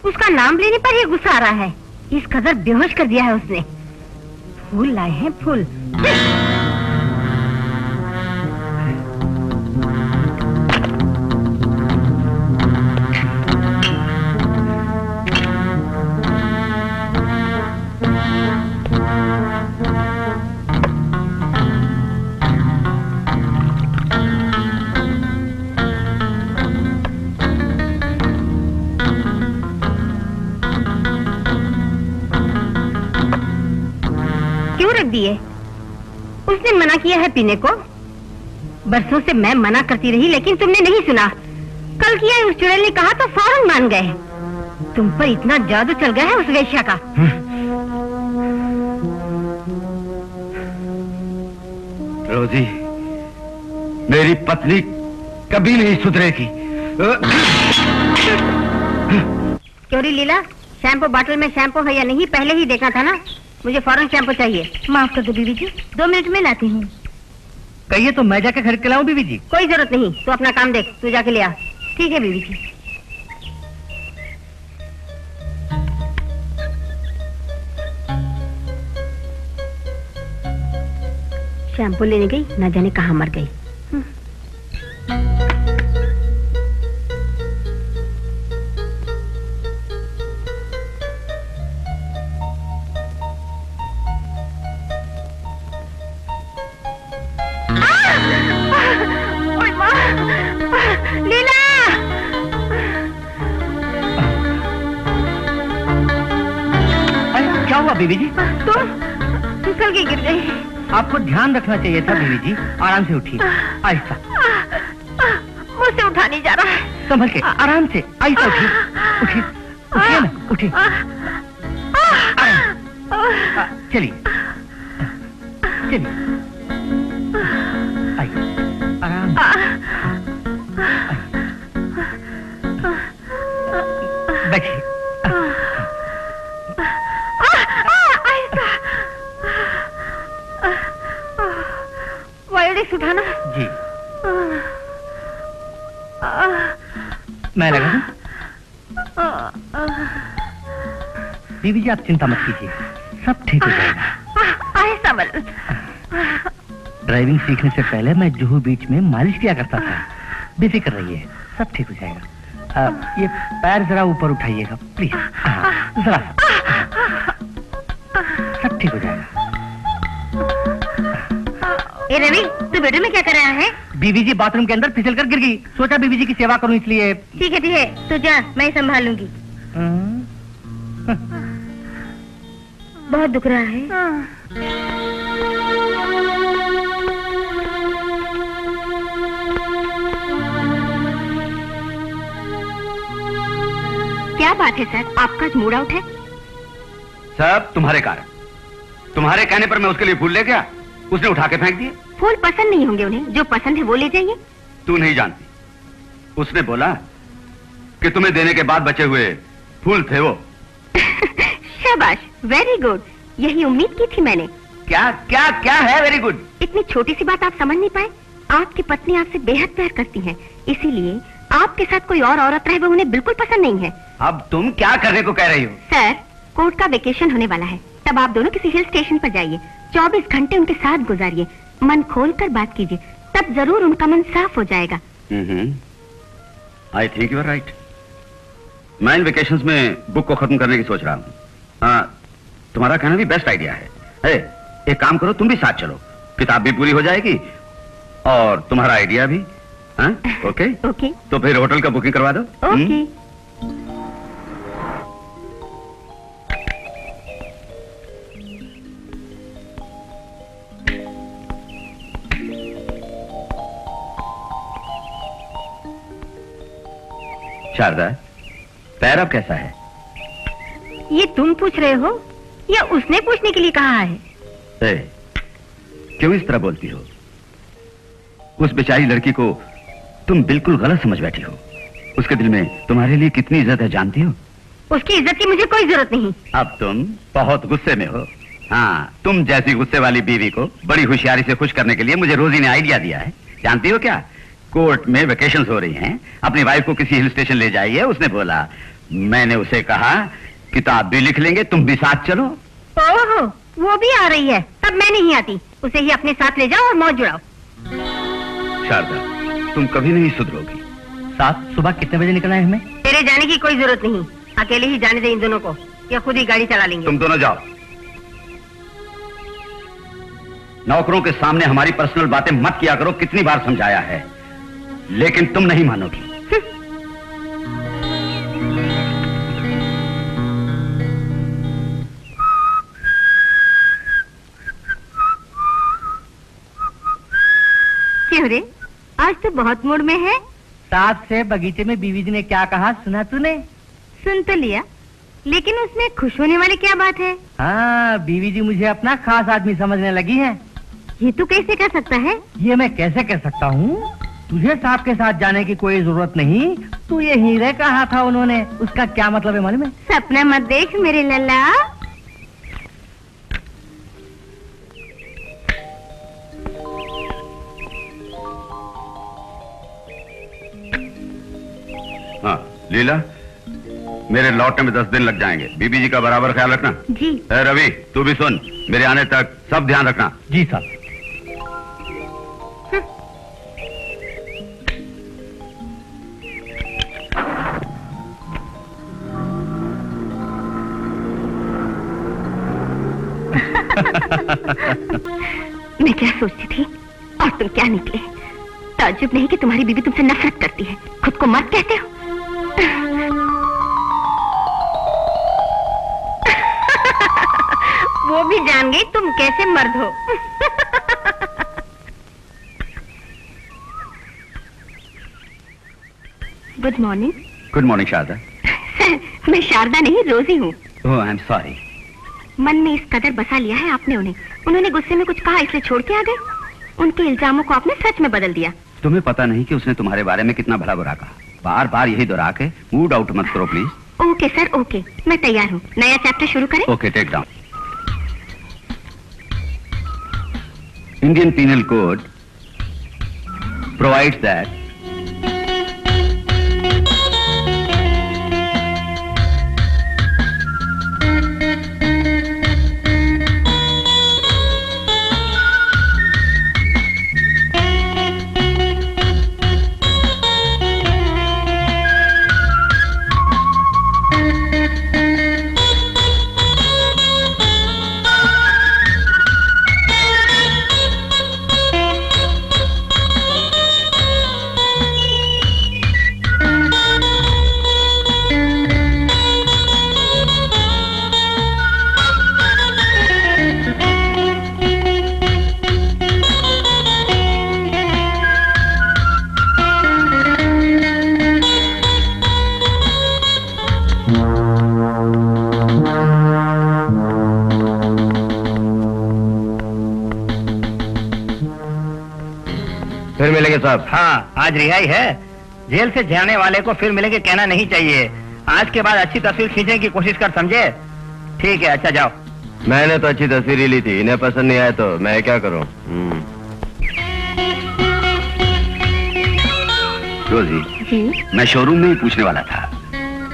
उसका नाम लेने पर ही गुस्सा आ रहा है। इस कदर बेहोश कर दिया है उसने। फूल लाए हैं फूल। दिए। उसने मना किया है पीने को। बरसों से मैं मना करती रही, लेकिन तुमने नहीं सुना। कल किया उस चुड़ैल ने कहा तो फौरन मान गए। तुम पर इतना जादू चल गया है उस वेश्या का। रोजी, मेरी पत्नी कभी नहीं सुधरेगी। क्योरी लीला, शैम्पू बॉटल में शैम्पू है या नहीं पहले ही देखा था ना। मुझे फौरन शैम्पू चाहिए। माफ कर दो बीवी जी, 2 मिनट में लाती हूँ। कहिए तो मैं जाके खरीद के लाऊं बीवी जी? कोई जरूरत नहीं, तू अपना काम देख, तू जाके ले आ। ठीक है बीवी जी। शैम्पू लेने गई, ना जाने कहाँ मर गई। हुआ बीबी जी? तुम फिसल के गिर गई। आपको ध्यान रखना चाहिए था बीबी जी। आराम से उठिए, आहिस्ता। मुझसे उठा नहीं जा रहा है। संभल के, आराम से, आहिस्ता उठिए, उठिए, उठिए ना, उठिए। चलिए चलिए, आइए, आराम बैठिए। वायरस उठाना जी। मैं लगा दूं? बीबी जी आप चिंता मत कीजिए, सब ठीक हो जाएगा। आहिस्ता बल। ड्राइविंग सीखने से पहले मैं जुहू बीच में मालिश किया करता था। बेफिक्र रहिए, सब ठीक हो जाएगा। ये पैर जरा ऊपर उठाइएगा प्लीज, जरा, सब ठीक हो जाएगा। ए रवि, तू बेडरूम में क्या कर रहा है? बीबी जी बाथरूम के अंदर फिसल कर गिर गई, सोचा बीबी जी की सेवा करूं इसलिए। ठीक है, तू जा, मैं संभाल लूंगी। बहुत दुख रहा है। क्या बात है सर, आपका मूड आउट है? सब तुम्हारे कारण। तुम्हारे कहने पर मैं उसके लिए फूल ले गया, उसने उठा के फेंक दिए। फूल पसंद नहीं होंगे उन्हें, जो पसंद है वो ले जाइए। तू नहीं जानती, उसने बोला कि तुम्हें देने के बाद बचे हुए फूल थे वो। शाबाश, वेरी गुड, यही उम्मीद की थी मैंने। क्या क्या क्या है वेरी गुड? इतनी छोटी सी बात आप समझ नहीं पाए? आपकी पत्नी आपसे बेहद प्यार करती है, इसीलिए आपके साथ कोई और औरत रहे वो उन्हें बिल्कुल पसंद नहीं है। अब तुम क्या करने को कह रही हो? सर, कोर्ट का वेकेशन होने वाला है, तब आप दोनों किसी हिल स्टेशन पर जाइए, 24 घंटे उनके साथ गुजारिए, मन खोल कर बात कीजिए, तब जरूर उनका मन साफ हो जाएगा। I think you are right. मैं इन वेकेशंस में बुक को खत्म करने की सोच रहा हूँ। हाँ, तुम्हारा कहना भी बेस्ट आइडिया है। एक काम करो, तुम भी साथ चलो, किताब भी पूरी हो जाएगी और तुम्हारा आइडिया भी। हाँ, ओके ओके। तो फिर होटल का बुकिंग करवा दो। ओके। शारदा, पैर अब कैसा है? ये तुम पूछ रहे हो या उसने पूछने के लिए कहा है? क्यों इस तरह बोलती हो? उस बेचारी लड़की को तुम बिल्कुल गलत समझ बैठी हो। उसके दिल में तुम्हारे लिए कितनी इज्जत है जानती हो? उसकी इज्जत की मुझे कोई जरूरत नहीं। अब तुम बहुत गुस्से में हो। हाँ, तुम जैसी गुस्से वाली बीवी को बड़ी होशियारी से खुश करने के लिए मुझे रोजी ने आइडिया दिया है। जानती हो क्या, कोर्ट में वेकेशंस हो रही हैं, अपनी वाइफ को किसी हिल स्टेशन ले जाइए। उसने बोला, मैंने उसे कहा किताब भी लिख लेंगे, तुम भी साथ चलो। ओहो, वो भी आ रही है, तब मैं नहीं आती। उसे ही अपने साथ ले जाओ और मौज जुड़ाओ। शारदा, तुम कभी नहीं सुधरोगी। साथ सुबह कितने बजे निकलना है हमें? तेरे जाने की कोई जरूरत नहीं, अकेले ही जाने दे इन दोनों को, या खुद ही गाड़ी चला लेंगे। तुम दोनों जाओ। नौकरों के सामने हमारी पर्सनल बातें मत किया करो, कितनी बार समझाया है, लेकिन तुम नहीं मानोगी। क्यों रे, आज तो बहुत मूड में है। साथ से बगीचे में बीवी जी ने क्या कहा सुना तूने? सुन तो लिया, लेकिन उसमें खुश होने वाली क्या बात है? हाँ, बीवी जी मुझे अपना खास आदमी समझने लगी है। ये तू कैसे कर सकता है? ये मैं कैसे कह सकता हूँ? तुझे साहब के साथ जाने की कोई जरूरत नहीं। तू ये हीरे कहा था उन्होंने, उसका क्या मतलब है मालूम है? सपना मत देख मेरे लल्ला। हाँ लीला, मेरे लौटने में 10 दिन लग जाएंगे। बीबी जी का बराबर ख्याल रखना। जी। रवि, तू भी सुन, मेरे आने तक सब ध्यान रखना। जी साहब। मैं क्या सोचती थी और तुम क्या निकले। ताज्जुब नहीं कि तुम्हारी बीवी तुमसे नफरत करती है। खुद को मर्द कहते हो। वो भी जान गई तुम कैसे मर्द हो। Good morning. Good morning Sharda. मैं शारदा नहीं, रोजी हूँ। Oh I am sorry. मन में इस कदर बसा लिया है आपने उन्हें। उन्होंने गुस्से में कुछ कहा इसलिए छोड़ के आ गए। उनके इल्जामों को आपने सच में बदल दिया। तुम्हें पता नहीं कि उसने तुम्हारे बारे में कितना भला बुरा कहा। बार बार यही दोहरा के मूड आउट मत करो प्लीज। ओके सर, ओके, मैं तैयार हूँ। नया चैप्टर शुरू करें? Okay, take down. Indian Penal Code provides that फिर मिलेंगे साहब। हाँ, आज रिहाई है। जेल से जाने वाले को फिर मिलेंगे कहना नहीं चाहिए। आज के बाद अच्छी तस्वीर खींचने की कोशिश कर, समझे? ठीक है, अच्छा जाओ। मैंने तो अच्छी तस्वीर ही ली थी, इन्हें पसंद नहीं आया तो मैं क्या करूं? रोजी, जी? मैं शोरूम में ही पूछने वाला था।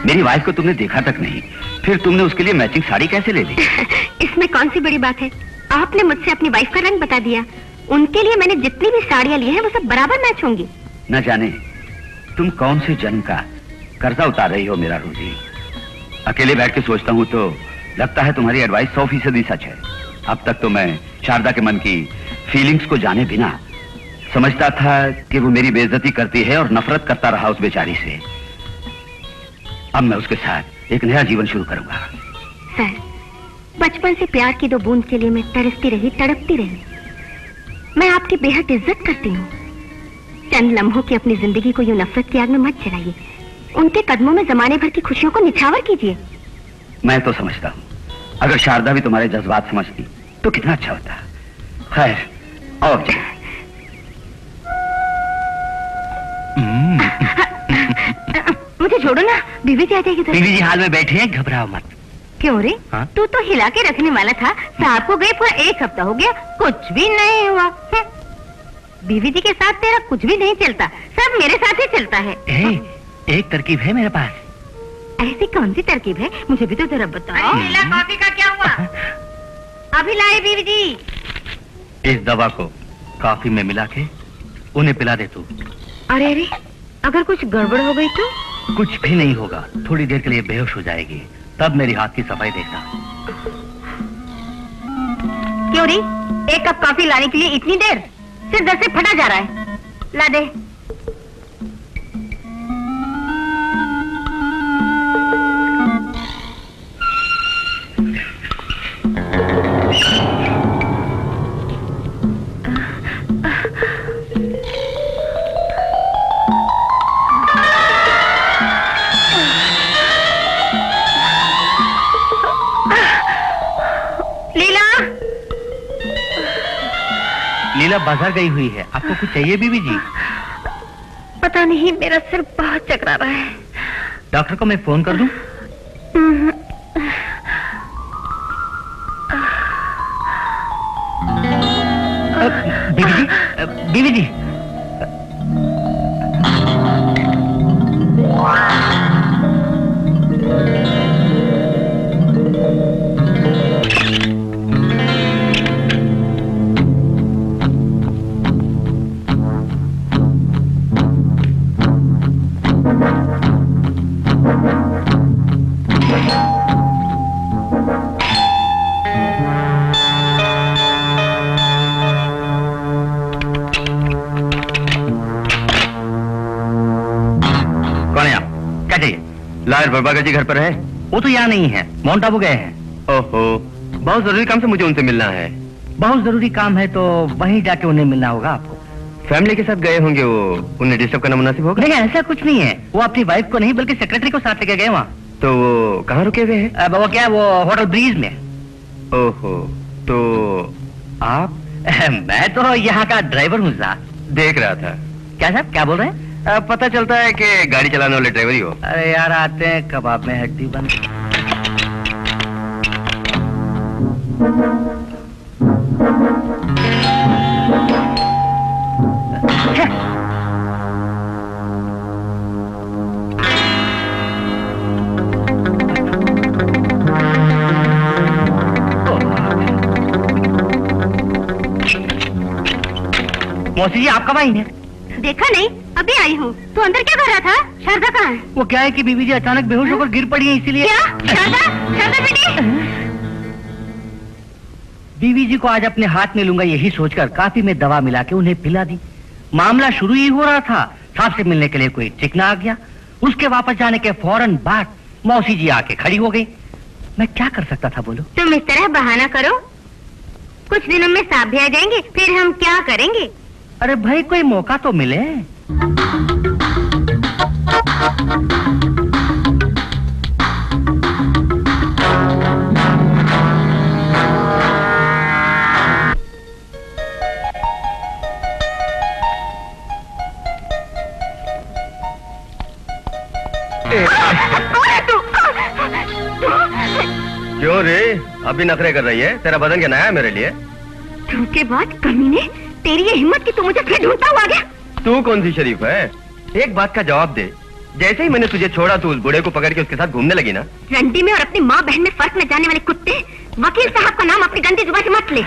मेरी वाइफ को तुमने देखा तक नहीं, फिर तुमने उसके लिए मैचिंग साड़ी कैसे ले ली? इसमें कौन सी बड़ी बात है? आपने मुझसे अपनी वाइफ का रंग बता दिया। उनके लिए मैंने जितनी भी साड़ियाँ ली हैं वो सब बराबर मैच होंगी। न जाने तुम कौन से जन्म का कर्जा उतार रही हो मेरा रोजी। अकेले बैठ के सोचता हूँ तो लगता है तुम्हारी एडवाइस 100% सच है। अब तक तो मैं शारदा के मन की फीलिंग्स को जाने बिना समझता था कि वो मेरी बेइज्जती करती है और नफरत करता रहा उस बेचारी से। अब मैं उसके साथ एक नया जीवन शुरू करूंगा। सर, बचपन से प्यार की दो बूंद के लिए मैं तरसती रही, तड़पती रही। मैं आपकी बेहद इज्जत करती हूँ। चंद लम्हों की अपनी जिंदगी को यूं नफरत की आग में मत जलाइए। उनके कदमों में जमाने भर की खुशियों को निछावर कीजिए। मैं तो समझता हूँ, अगर शारदा भी तुम्हारे जज्बात समझती तो कितना अच्छा होता। खैर, और मुझे छोड़ो ना, बीवी जी आ जाएगी तो। बीवी जी हाल में बैठे हैं, घबराओ मत। क्यों रे? हाँ? तू तो हिला के रखने वाला था। साहब को गए पूरा 1 हफ्ता हो गया, कुछ भी नहीं हुआ है। बीवी जी के साथ तेरा कुछ भी नहीं चलता, सब मेरे साथ ही चलता है। एक तरकीब है मेरे पास। ऐसी कौन सी तरकीब है? मुझे भी तो जरा बताओ। कॉफी का क्या हुआ? अभी लाए बीवी जी। इस दवा को कॉफी में मिला के उन्हें पिला दे तू। अरे अरे, अगर कुछ गड़बड़ हो गई तो? कुछ भी नहीं होगा, थोड़ी देर के लिए बेहोश हो जाएगी, तब मेरी हाथ की सफाई देखना। क्यों री, 1 कप कॉफी लाने के लिए इतनी देर? सिर दर्द से फटा जा रहा है। ला दे। लीला बाजार गई हुई है, आपको कुछ चाहिए बीवी जी? पता नहीं, मेरा सिर बहुत चकरा रहा है। डॉक्टर को मैं फोन कर दूं? बीवी जी, बीवी जी। लायर बरबागा जी घर पर है? वो तो यहाँ नहीं है, माउंट आबू गए हैं। ओहो, बहुत जरूरी काम से मुझे उनसे मिलना है। बहुत जरूरी काम है तो वहीं जाके उन्हें मिलना होगा आपको। फैमिली के साथ गए होंगे वो, उन्हें डिस्टर्ब करना मुनासिब होगा? नहीं, ऐसा कुछ नहीं है। वो अपनी वाइफ को नहीं बल्कि सेक्रेटरी को साथ लेके गए वहाँ। तो वो कहाँ रुके हुए हैं? अब वो क्या है, वो होटल ब्रीज में। ओहो, तो आप? मैं तो यहाँ का ड्राइवर हूँ साहब। देख रहा था। क्या साहब, क्या बोल रहे हैं? पता चलता है कि गाड़ी चलाने वाले ड्राइवर ही हो। अरे यार, आते हैं कबाब में हड्डी बंद। मौसी जी, आप कब आई हैं? देखा नहीं, अभी आई हूँ। तू अंदर क्या कर रहा था? शारदा कहाँ है? वो क्या है कि बीवी जी अचानक बेहोश होकर गिर पड़ी है, इसीलिए। क्या? शारदा? शारदा बेटी? बीवी जी को आज अपने हाथ में लूंगा यही सोचकर काफी में दवा मिला के उन्हें पिला दी। मामला शुरू ही हो रहा था, साहब से मिलने के लिए कोई चिकना आ गया। उसके वापस जाने के फौरन बाद मौसी जी आके खड़ी हो गई। मैं क्या कर सकता था बोलो? तुम इस तरह बहाना करो। कुछ दिनों में साहब भी आ जाएंगे, फिर हम क्या करेंगे? अरे भाई, कोई मौका तो मिले। क्यों रे, अभी नखरे कर रही है? तेरा बदन क्या नया है मेरे लिए? के बाद कमीने, तेरी ये हिम्मत कि तू मुझे फिर ढूंढता हुआ गया? तू कौन सी शरीफ है? एक बात का जवाब दे। जैसे ही मैंने तुझे छोड़ा तू उस बूढ़े को पकड़ के उसके साथ घूमने लगी ना। रंडी में और अपनी माँ बहन में फर्क न जानने वाले कुत्ते, वकील साहब का नाम अपनी गंदी जुबान से मत ले।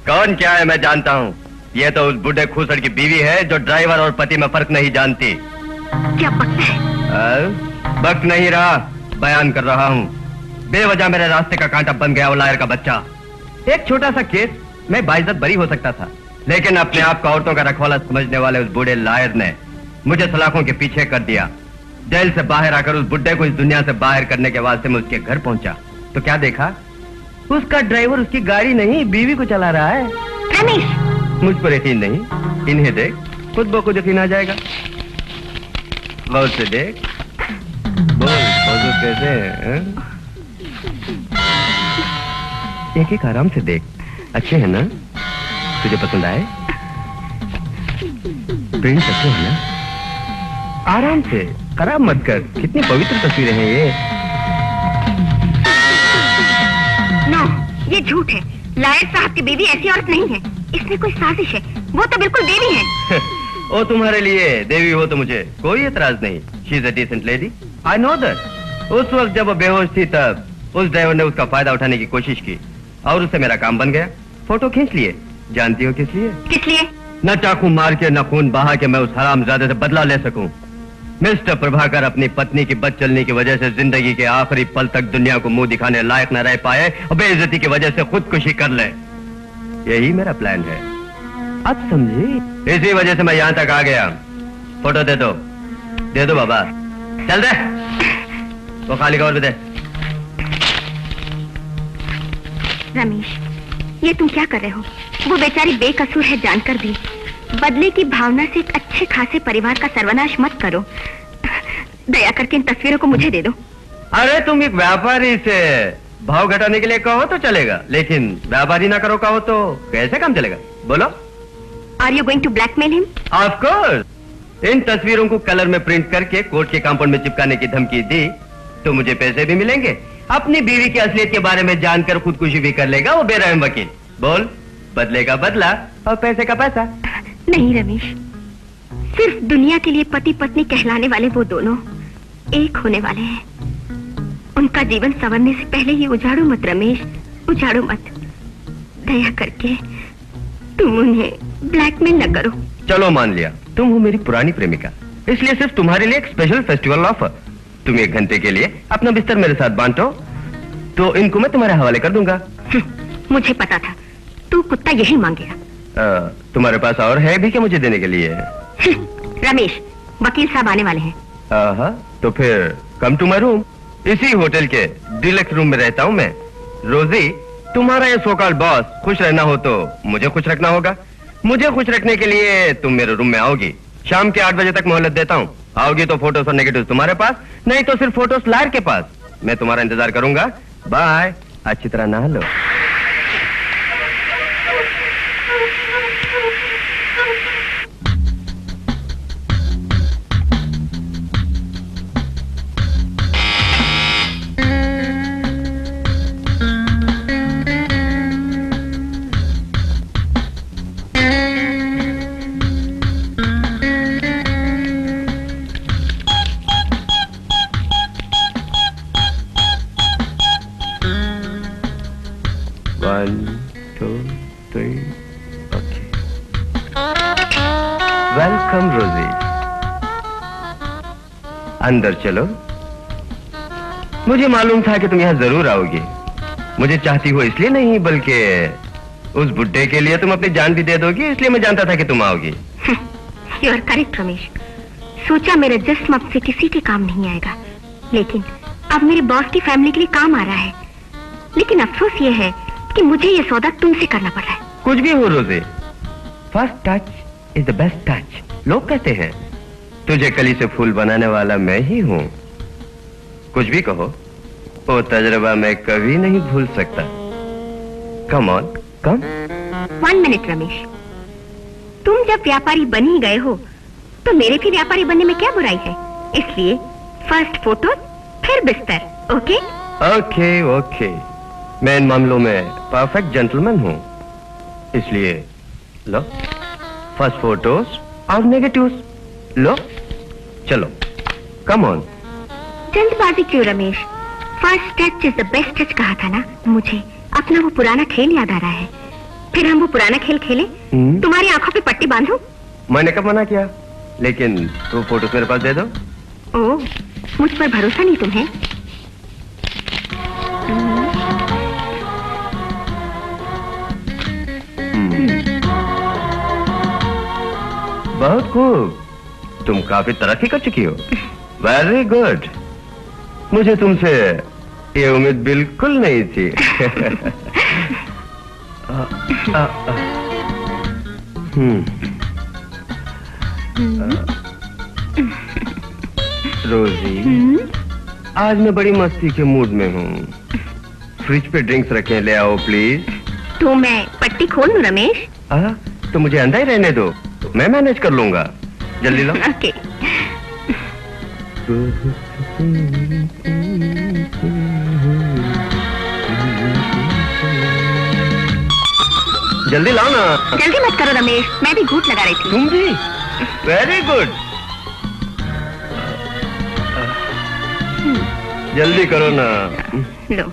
कौन क्या है मैं जानता हूँ। ये तो उस बूढ़े खूसड़ की बीवी है जो ड्राइवर और पति में फर्क नहीं जानती। क्या बकता है? वक्त नहीं रहा, बयान कर रहा हूँ। बेवजह मेरे रास्ते का कांटा बन गया वो लायर का बच्चा। एक छोटा सा केस, मैं बाइज्जत बरी हो सकता था, लेकिन अपने आप को औरतों का रखवाला समझने वाले उस बूढ़े लायर ने मुझे सलाखों के पीछे कर दिया। जेल से बाहर आकर उस बुड्ढे को इस दुनिया से बाहर करने के वास्ते मैं उसके घर पहुंचा तो क्या देखा? उसका ड्राइवर उसकी गाड़ी नहीं बीवी को चला रहा है। रमेश, मुझ पर यकीन नहीं, इन्हें देख, खुद ब खुद यकीन आ जाएगा। गौर से देख, बोल मौजूद कैसे हैं? एक एक आराम से देख, अच्छे हैं ना? तुझे पसंद आए? प्रिंट अच्छे हैं ना? आराम से, खराब मत कर। कितनी पवित्र तस्वीरें हैं ये। नो, ये झूठ है। लायर साहब की बीवी ऐसी औरत नहीं है। इसमें कोई साजिश है। वो तो बिल्कुल देवी है। ओ तुम्हारे लिए देवी हो तो मुझे कोई एतराज नहीं। She is a decent lady, I know that. उस वक्त जब वो बेहोश थी तब उस ड्राइवर ने उसका फायदा उठाने की कोशिश की और उससे मेरा काम बन गया। फोटो खींच लिए। जानती हो किस लिए? किस लिए? न चाकू मार के न खून बहा के मैं उस हरामजादे से बदला ले सकूं। मिस्टर प्रभाकर अपनी पत्नी की बद चलने की वजह से जिंदगी के आखिरी पल तक दुनिया को मुंह दिखाने लायक न रह पाए और बेइज्जती की वजह से खुदकुशी कर ले। यही मेरा प्लान है, अब समझी? इसी वजह से मैं यहाँ तक आ गया। फोटो दे दो बाबा। चल दे वो खाली कवर भी दे। रमेश, ये तुम क्या कर रहे हो? वो बेचारी बेकसूर है जानकर भी। बदले की भावना से एक अच्छे खासे परिवार का सर्वनाश मत करो। दया करके इन तस्वीरों को मुझे दे दो। अरे तुम एक व्यापारी से भाव घटाने के लिए कहो तो चलेगा, लेकिन व्यापारी ना करो कहो तो कैसे काम चलेगा? बोलो। Are you going to blackmail him? Of course. इन तस्वीरों को कलर में प्रिंट करके कोर्ट के कंपाउंड में चिपकाने की धमकी दी तो मुझे पैसे भी मिलेंगे। अपनी बीवी की असलियत के बारे में जानकर खुदकुशी भी कर लेगा वो बेरहम वकील। बोल, बदले का बदला और पैसे का पैसा। नहीं रमेश, सिर्फ दुनिया के लिए पति पत्नी कहलाने वाले वो दोनों एक होने वाले हैं। उनका जीवन संवरने से पहले ही उजाड़ो मत रमेश, उजाड़ो मत। दया करके तुम उन्हें ब्लैकमेल न करो। चलो मान लिया तुम हो मेरी पुरानी प्रेमिका, इसलिए सिर्फ तुम्हारे लिए एक स्पेशल फेस्टिवल ऑफर। तुम 1 घंटे के लिए अपना बिस्तर मेरे साथ बांटो तो इनको मैं तुम्हारे हवाले कर दूंगा। मुझे पता था तू कुत्ता यही मांगेगा। तुम्हारे पास और है भी क्या मुझे देने के लिए? रमेश, वकील साहब आने वाले हैं। तो फिर कम टू माय रूम। इसी होटल के डिलक्स रूम में रहता हूँ मैं। रोजी तुम्हारा ये सोकॉल्ड बॉस खुश रहना हो तो मुझे खुश रखना होगा। मुझे खुश रखने के लिए तुम मेरे रूम में आओगी। शाम के 8 बजे तक मोहलत देता हूँ। आओगी तो फोटोस और नेगेटिव तुम्हारे पास, नहीं तो सिर्फ फोटोस लायर के पास। मैं तुम्हारा इंतजार करूंगा। बाय। अच्छी तरह नहा लो। वेलकम रोजी। अंदर चलो। मुझे मालूम था कि तुम यहाँ जरूर आओगी। मुझे चाहती हो इसलिए नहीं, बल्कि उस बुड्ढे के लिए तुम अपनी जान भी दे दोगी, इसलिए मैं जानता था कि तुम आओगी। You are correct Ramesh. सोचा मेरा जिस्म अब से किसी के काम नहीं आएगा, लेकिन अब मेरे बॉस की फैमिली के लिए काम आ रहा है। लेकिन अफसोस ये है कि मुझे ये सौदा तुमसे करना पड़ रहा है। कुछ भी हो रोजे, first touch is the best touch लोग कहते हैं। तुझे कली से फूल बनाने वाला मैं ही हूँ। कुछ भी कहो, वो तजर्बा मैं कभी नहीं भूल सकता। Come on come. 1 minute Ramesh, तुम जब व्यापारी बन ही गए हो तो मेरे भी व्यापारी बनने में क्या बुराई है। इसलिए फर्स्ट फोटो फिर बिस्तर। Okay okay okay. मैं इन मामलों में परफेक्ट जेंटलमैन हूँ, इसलिए लो फर्स्ट फोटोज और नेगेटिव्स लो। चलो कम ऑन। जल्दबाजी क्यों Ramesh? First touch is the best touch कहा था ना। मुझे अपना वो पुराना खेल याद आ रहा है। फिर हम वो पुराना खेल खेले। तुम्हारी आंखों पे पट्टी बांधूं? मैंने कब मना किया? लेकिन वो फोटोज मेरे पास दे दो। ओह, मुझ पर भरोसा नहीं तुम्हें? बहुत खूब, तुम काफी तरक्की कर चुकी हो। Very good. मुझे तुमसे ये उम्मीद बिल्कुल नहीं थी। रोजी, आज मैं बड़ी मस्ती के मूड में हूँ। फ्रिज पे ड्रिंक्स रखे, ले आओ प्लीज। तो मैं पट्टी खोल लूं रमेश? तो मुझे अंदर ही रहने दो, मैं मैनेज कर लूंगा। जल्दी लो। ओके। जल्दी लाओ ना। जल्दी मत करो रमेश, मैं भी घूंट लगा रही थी। तुम भी? Very good. जल्दी करो ना। लो।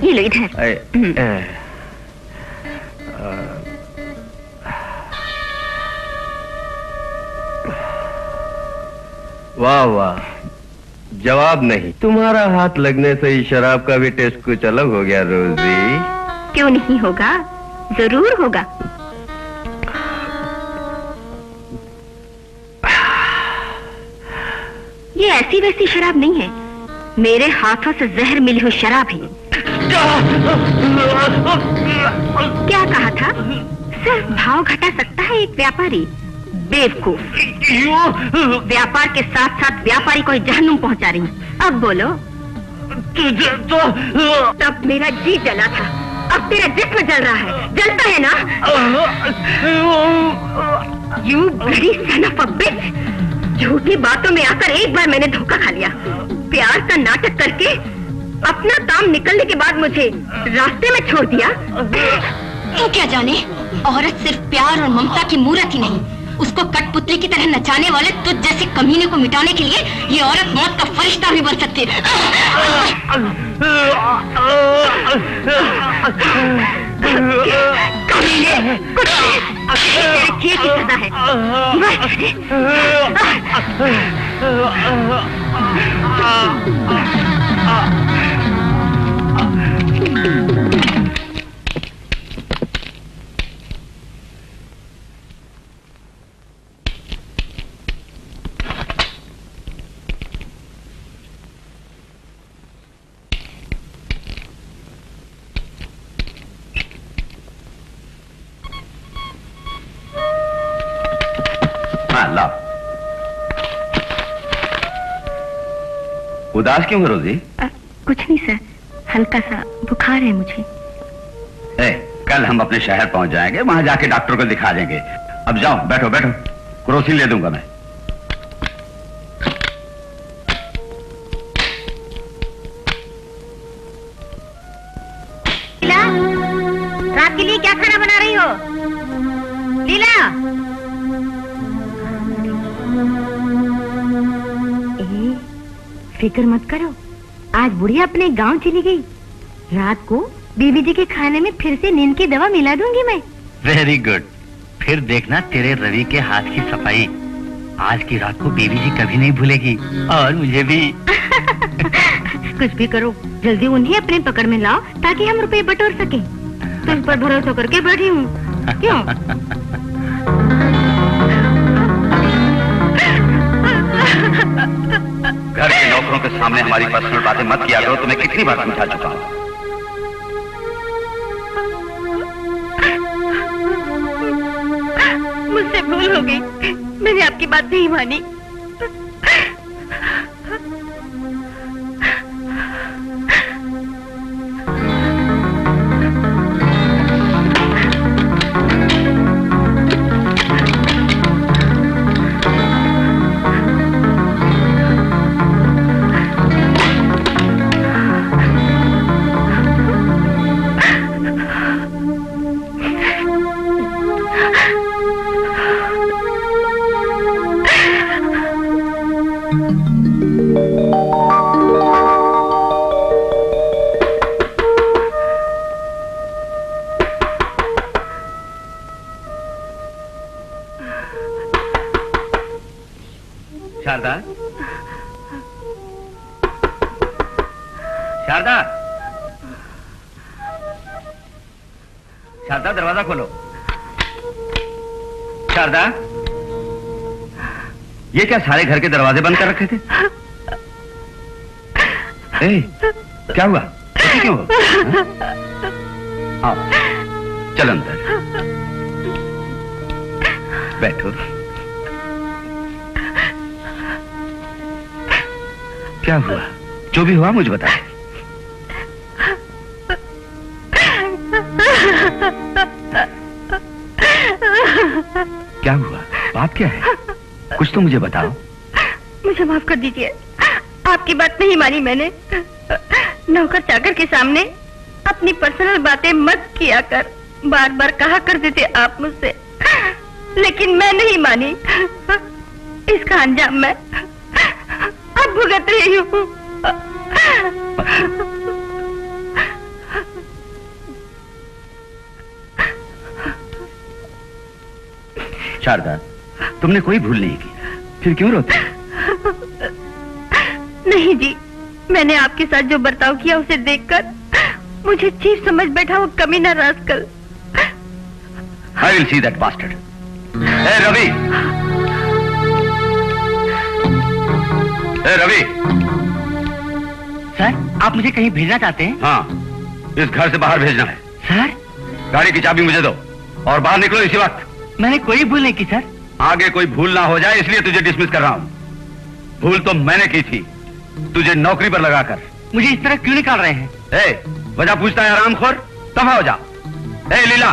ये लो इधर। वाह वाह, जवाब नहीं। तुम्हारा हाथ लगने से ही शराब का भी टेस्ट कुछ अलग हो गया रोजी। क्यों नहीं होगा? जरूर होगा। ये ऐसी वैसी शराब नहीं है, मेरे हाथों से जहर मिली हुई शराब है। क्या कहा था? सिर्फ भाव घटा सकता है एक व्यापारी। बेवकूफ। व्यापार के साथ साथ व्यापारी को जहन्नुम पहुंचा रही हूँ। अब बोलो। तुझे तो तब मेरा जी जला था, अब तेरा जिस्म जल रहा है। जलता है ना? You bloody son of a bitch. झूठी बातों में आकर एक बार मैंने धोखा खा लिया। प्यार का नाटक करके अपना काम निकलने के बाद मुझे रास्ते में छोड़ दिया। तू क्या जाने, औरत सिर्फ प्यार और ममता की मूर्त ही नहीं, उसको कठपुतली की तरह नचाने वाले तुझ जैसे कमीने को मिटाने के लिए ये औरत मौत का फरिश्ता भी बन सकती है। कमीने, तेरे किए की सजा है। उदास क्यों हो रोजी? कुछ नहीं सर, हल्का सा बुखार है मुझे। कल हम अपने शहर पहुंच जाएंगे, वहां जाके डॉक्टर को दिखा देंगे। अब जाओ, बैठो बैठो, क्रोसिन ले दूंगा मैं। लीला, रात के लिए क्या खाना बना रही हो? लीला, फिक्र मत करो, आज बुढ़िया अपने गांव चली गई। रात को बीबी जी के खाने में फिर से नींद की दवा मिला दूंगी मैं। Very good. फिर देखना तेरे रवि के हाथ की सफाई। आज की रात को बीबी जी कभी नहीं भूलेगी, और मुझे भी। कुछ भी करो, जल्दी उन्हें अपने पकड़ में लाओ ताकि हम रुपए बटोर सके। तुम पर भरोसा करके बैठी हूँ। क्यों? घर के नौकरों के सामने हमारी पर्सनल बातें मत किया करो, तुम्हें कितनी बार समझा चुका हूं। मुझसे भूल हो गई, मैंने आपकी बात नहीं मानी। शारदा, शारदा, शारदा, दरवाजा खोलो। शारदा, ये क्या सारे घर के दरवाजे बंद कर रखे थे? क्या हुआ? क्यों? आओ, चलो अंदर बैठो। क्या हुआ? जो भी हुआ मुझे बता। क्या हुआ? बात क्या है? कुछ तो मुझे बताओ। मुझे माफ कर दीजिए, आपकी बात नहीं मानी मैंने। नौकर चाकर के सामने अपनी पर्सनल बातें मत किया कर, बार बार कहा करते थे आप मुझसे, लेकिन मैं नहीं मानी। इसका अंजाम मैं अब भुगत रही हूँ। शारदा, तुमने कोई भूल नहीं की, फिर क्यों रोते? नहीं जी, मैंने आपके साथ जो बर्ताव किया उसे देखकर मुझे चीफ समझ बैठा वो कमीना rascal. I will see that bastard. Hey Ravi, Ravi. Sir, आप मुझे कहीं भेजना चाहते हैं? हाँ, इस घर से बाहर भेजना है। सर, गाड़ी की चाबी मुझे दो और बाहर निकलो इसी वक्त। मैंने कोई भूल नहीं की सर। आगे कोई भूल ना हो जाए इसलिए तुझे डिसमिस कर रहा हूँ। भूल तो मैंने की थी, तुझे नौकरी पर लगाकर। मुझे इस तरह क्यों निकाल रहे हैं? वजह पूछता है आरामखोर, दफा हो जा। लीला,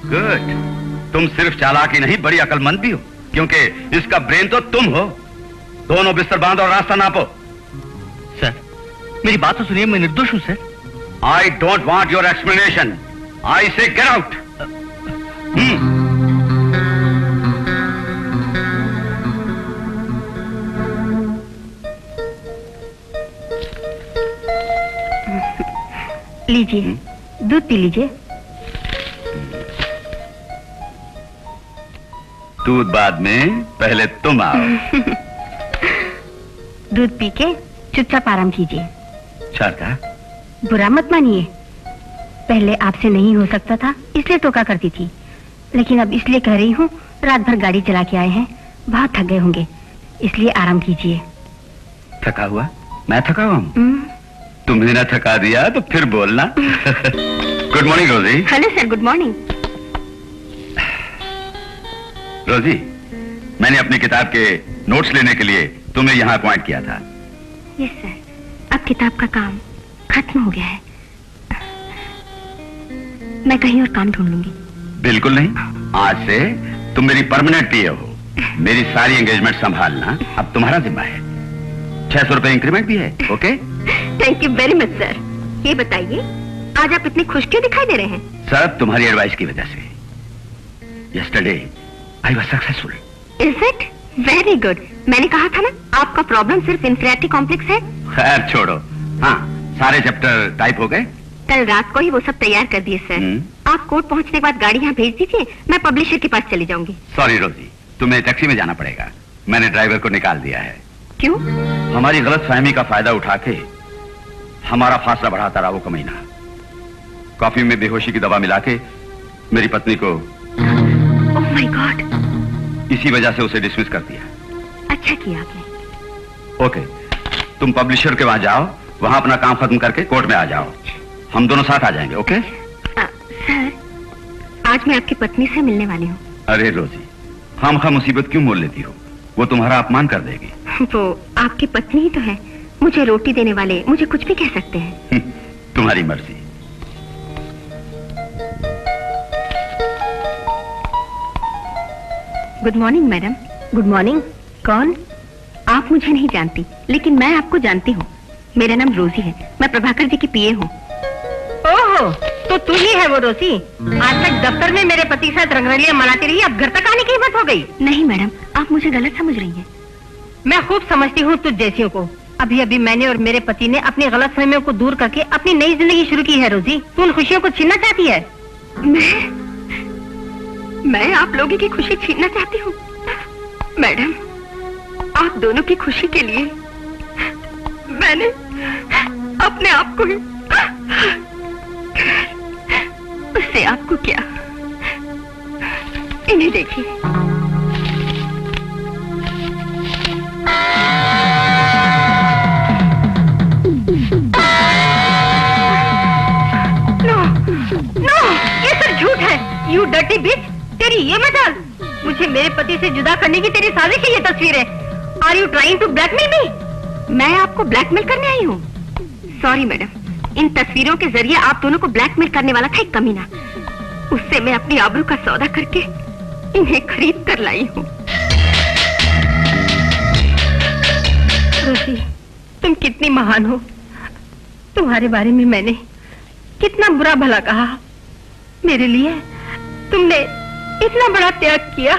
गुड। तुम सिर्फ चालाक ही नहीं, बड़ी अकलमंद भी हो, क्योंकि इसका ब्रेन तो तुम हो। दोनों बिस्तर बांधो और रास्ता नापो। सर, मेरी बात तो सुनिए, मैं निर्दोष हूँ sir. I don't want your explanation, I say get out. लीजिए, दूध पी लीजिए। दूध बाद में, पहले तुम आओ। दूध पी के चुपचाप आराम कीजिए। शारदा, बुरा मत मानिए, पहले आपसे नहीं हो सकता था इसलिए टोका करती थी, लेकिन अब इसलिए कह रही हूँ, रात भर गाड़ी चला के आए हैं, बहुत थक गए होंगे, इसलिए आराम कीजिए। थका हुआ? मैं थका हुआ हूँ? तुम्हें ना थका दिया तो फिर बोलना। गुड मॉर्निंग रोजी। Hello sir, good morning. रोजी, मैंने अपनी किताब के नोट्स लेने के लिए तुम्हें यहाँ अपॉइंट किया था। यस सर, अब किताब का काम खत्म हो गया है। मैं कहीं और काम ढूंढ लूंगी। बिल्कुल नहीं, आज से तुम मेरी परमानेंट पीए हो। मेरी सारी एंगेजमेंट संभालना अब तुम्हारा जिम्मा है। 600 रुपए इंक्रीमेंट भी है। Okay? Thank you very much sir. ये बताइए, आज आप इतने खुश क्यों दिखाई दे रहे हैं? सर, तुम्हारी एडवाइस की वजह से। Yesterday I was successful. Is it? Very good. मैंने कहा था ना, आपका प्रॉब्लम सिर्फ इंफीरियरिटी कॉम्प्लेक्स है। खैर छोड़ो। हाँ, सारे चैप्टर टाइप हो गए? कल रात को ही वो सब तैयार कर दिए सर। आप कोर्ट पहुंचने के बाद गाड़ी यहाँ भेज दीजिए, मैं पब्लिशर के पास चली जाऊंगी। सॉरी रोजी, तुम्हें टैक्सी में जाना पड़ेगा। मैंने ड्राइवर को निकाल दिया है। क्यों? हमारी गलत फहमी का फायदा उठा के हमारा फासला बढ़ाता रहा वो कमीना। कॉफी में बेहोशी की दवा मिला के मेरी पत्नी को ओह माय गॉड, इसी वजह से उसे डिसमिस कर दिया। अच्छा किया आपने। ओके, तुम पब्लिशर के वहां जाओ, वहां अपना काम खत्म करके कोर्ट में आ जाओ। हम दोनों साथ आ जाएंगे। ओके? सर, आज मैं आपकी पत्नी से मिलने वाली हूँ। अरे रोजी, खामखा मुसीबत क्यों मोल लेती हो? वो तुम्हारा अपमान कर देगी। वो आपकी पत्नी ही तो है। मुझे रोटी देने वाले मुझे कुछ भी कह सकते हैं। तुम्हारी मर्जी। Good morning madam. Good morning. कौन? आप मुझे नहीं जानती, लेकिन मैं आपको जानती हूँ। मेरा नाम रोजी है, मैं प्रभाकर जी की पीए हूँ। ओहो, तो तू ही है वो रोजी? आज तक दफ्तर में मेरे पति के साथ रंगरलियां मनाती रही, अब घर तक आने की हिम्मत हो गई? नहीं मैडम, आप मुझे गलत समझ रही हैं। मैं खूब समझती हूँ तुझ जैसियों को। अभी अभी मैंने और मेरे पति ने अपनी गलत फहमियों को दूर करके अपनी नई जिंदगी शुरू की है। रोजी, तू उन खुशियों को छीनना चाहती है? मैं आप लोगों की खुशी छीनना चाहती हूँ? मैडम, आप दोनों की खुशी के लिए मैंने अपने आप को ही, उससे आपको क्या? इन्हें देखिए। नो, ये सब झूठ है। यू डर्टी बिच, तेरी ये मजाल। मुझे मेरे पति से जुदा करने की तेरी साजिश है ये तस्वीरें। Are you trying to blackmail me? मैं आपको ब्लैकमेल करने आई हूँ? सॉरी मैडम, इन तस्वीरों के जरिए आप दोनों को ब्लैकमेल करने वाला था एक कमीना। उससे मैं अपनी आबरू का सौदा करके इन्हें खरीद कर लाई हूँ। रोजी, तुम कितनी महान हो। तुम्हारे बारे में मैंने कितना बुरा भला कहा। मेरे लिए तुमने इतना बड़ा त्याग किया।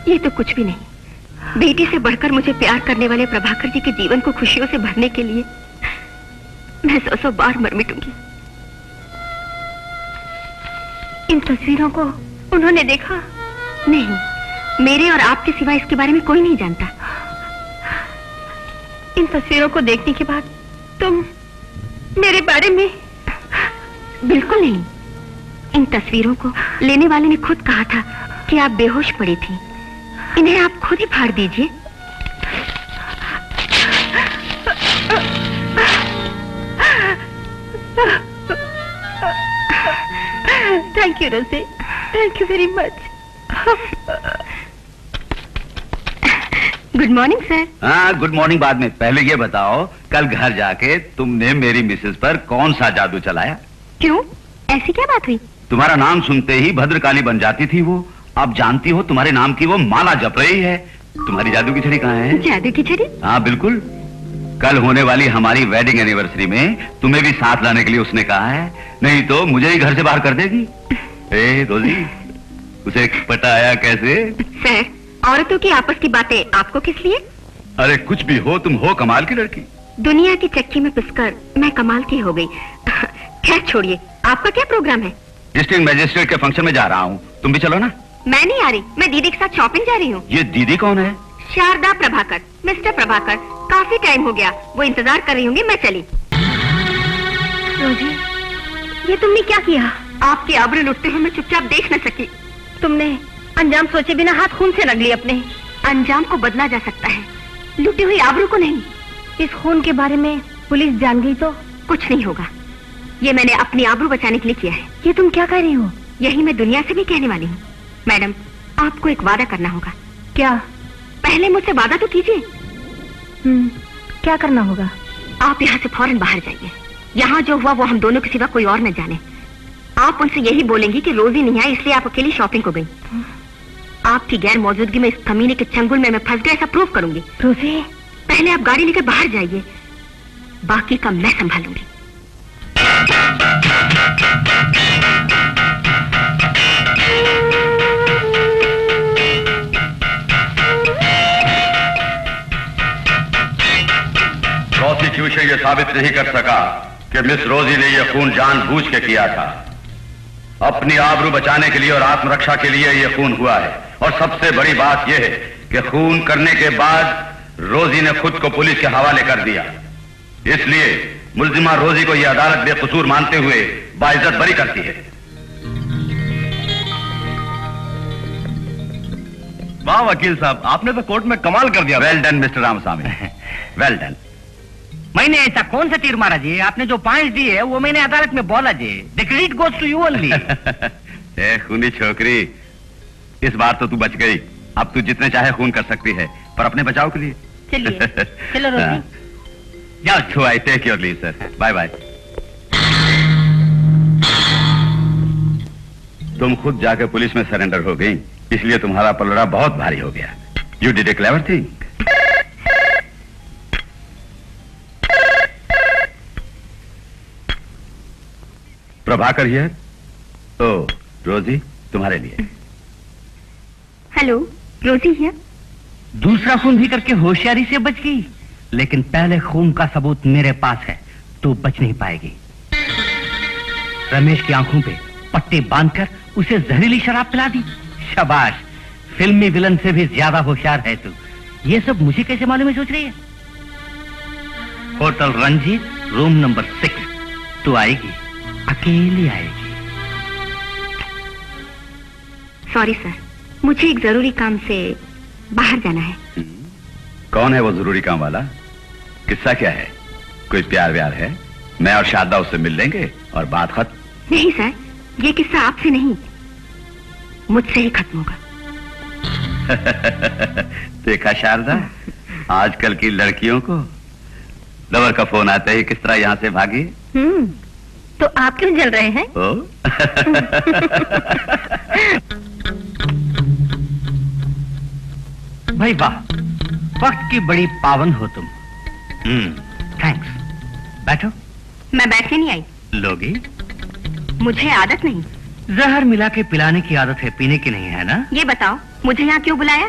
ये तो कुछ भी नहीं। बेटी से बढ़कर मुझे प्यार करने वाले प्रभाकर जी के जीवन को खुशियों से भरने के लिए मैं 100 बार मर मिटूंगी। इन तस्वीरों को उन्होंने देखा? नहीं, मेरे और आपके सिवा इसके बारे में कोई नहीं जानता। इन तस्वीरों को देखने के बाद तुम मेरे बारे में? बिल्कुल नहीं। इन तस्वीरों को लेने वाले ने खुद कहा था कि आप बेहोश पड़ी थी। इन्हें आप खुद ही फाड़ दीजिए। थैंक यू रोजी, thank you very much. Good morning sir. हाँ, गुड मॉर्निंग बाद में। पहले ये बताओ, कल घर जाके तुमने मेरी मिसेस पर कौन सा जादू चलाया? क्यों, ऐसी क्या बात हुई? तुम्हारा नाम सुनते ही भद्रकाली बन जाती थी वो। अब जानती हो तुम्हारे नाम की वो माला जप रही है। तुम्हारी जादू की छड़ी कहाँ है? जादू की छड़ी? हाँ बिल्कुल। कल होने वाली हमारी वेडिंग एनिवर्सरी में तुम्हें भी साथ लाने के लिए उसने कहा है, नहीं तो मुझे ही घर से बाहर कर देगी। ए रोजी, उसे पटाया कैसे? सर, औरतों की आपस की बातें आपको किस लिए? अरे कुछ भी हो, तुम हो कमाल की लड़की। दुनिया की चक्की में पिसकर मैं कमाल की हो गई। खैर छोड़िए, आपका क्या प्रोग्राम है? डिस्ट्रिक्ट मजिस्ट्रेट के फंक्शन में जा रहा हूँ, तुम भी चलो ना। मैं नहीं आ रही, मैं दीदी के साथ शॉपिंग जा रही हूँ। ये दीदी कौन है? शारदा प्रभाकर, मिस्टर प्रभाकर। काफी टाइम हो गया, वो इंतजार कर रही होंगी, मैं चली। रोजी, ये तुमने क्या किया? आपकी आबरू लुटते हुए मैं चुपचाप देख न सकी। तुमने अंजाम सोचे बिना हाथ खून से रंग ली अपने। अंजाम को बदला जा सकता है, लुटी हुई आबरू को नहीं। इस खून के बारे में पुलिस जान गई तो? कुछ नहीं होगा, ये मैंने अपनी आबरू बचाने के लिए किया है। ये तुम क्या कर रही हो? यही मैं दुनिया से भी कहने वाली हूँ। मैडम, आपको एक वादा करना होगा। क्या? पहले मुझसे वादा तो कीजिए। क्या करना होगा? आप यहाँ से फौरन बाहर जाइए। यहाँ जो हुआ वो हम दोनों के सिवा कोई और न जाने। आप उनसे यही बोलेंगी कि रोजी नहीं आई इसलिए आप अकेली शॉपिंग को गई। आपकी गैर मौजूदगी में इस कमीने के चंगुल में मैं फंस गया, ऐसा प्रूफ करूंगी। रोजी, पहले आप गाड़ी लेकर बाहर जाइए, बाकी का मैं संभालूंगी। प्रोसिक्यूशन ये साबित नहीं कर सका कि मिस रोजी ने यह खून जानबूझ के किया था। अपनी आबरू बचाने के लिए और आत्मरक्षा के लिए यह खून हुआ है। और सबसे बड़ी बात यह है कि खून करने के बाद रोजी ने खुद को पुलिस के हवाले कर दिया। इसलिए मुल्जिमा रोजी को यह अदालत बेकसूर मानते हुए बाइज्जत बरी करती है। वाह वकील साहब, आपने तो कोर्ट में कमाल कर दिया। Well done Mister Ramaswamy, well done. मैंने ऐसा कौन सा तीर मारा जी? आपने जो पॉइंट दिए है वो मैंने अदालत में बोला जी। The credit goes to you only. ए खूनी छोकरी, इस बार तो तू बच गई। अब तू जितने चाहे खून कर सकती है, पर अपने बचाव के लिए। चलिए चलो रोजी। जाओ छो, I take your leave sir, bye bye. तुम खुद जाकर पुलिस में सरेंडर हो गई, इसलिए तुम्हारा पलड़ा बहुत भारी हो गया। You did a clever thing. Prabhakar here. ओ रोजी, तुम्हारे लिए। हेलो, रोजी हियर। दूसरा खून भी करके होशियारी से बच गई, लेकिन पहले खून का सबूत मेरे पास है, तो बच नहीं पाएगी। रमेश की आंखों पे पट्टे बांधकर उसे जहरीली शराब पिला दी। शाबाश, फिल्मी विलन से भी ज्यादा होशियार है तू। ये सब मुझे कैसे मालूम है सोच रही है? Hotel Ranjit, room number 6। तू आएगी, अकेली आएगी। सॉरी सर, मुझे एक जरूरी काम से बाहर जाना है। कौन है वो जरूरी काम वाला? किस्सा क्या है? कोई प्यार व्यार है? मैं और शारदा उससे मिल लेंगे और बात खत्म। नहीं सर, ये किस्सा आपसे नहीं, मुझसे ही खत्म होगा। देखा शारदा, आजकल की लड़कियों को लवर का फोन आते ही किस तरह यहाँ से भागी। तो आप क्यों जल रहे हैं? भाई वाह, वक्त की बड़ी पावन हो तुम। थैंक्स। बैठो। मैं बैठने नहीं आई। लोगी? मुझे आदत नहीं। जहर मिला के पिलाने की आदत है, पीने की नहीं है ना? ये बताओ, मुझे यहाँ क्यों बुलाया?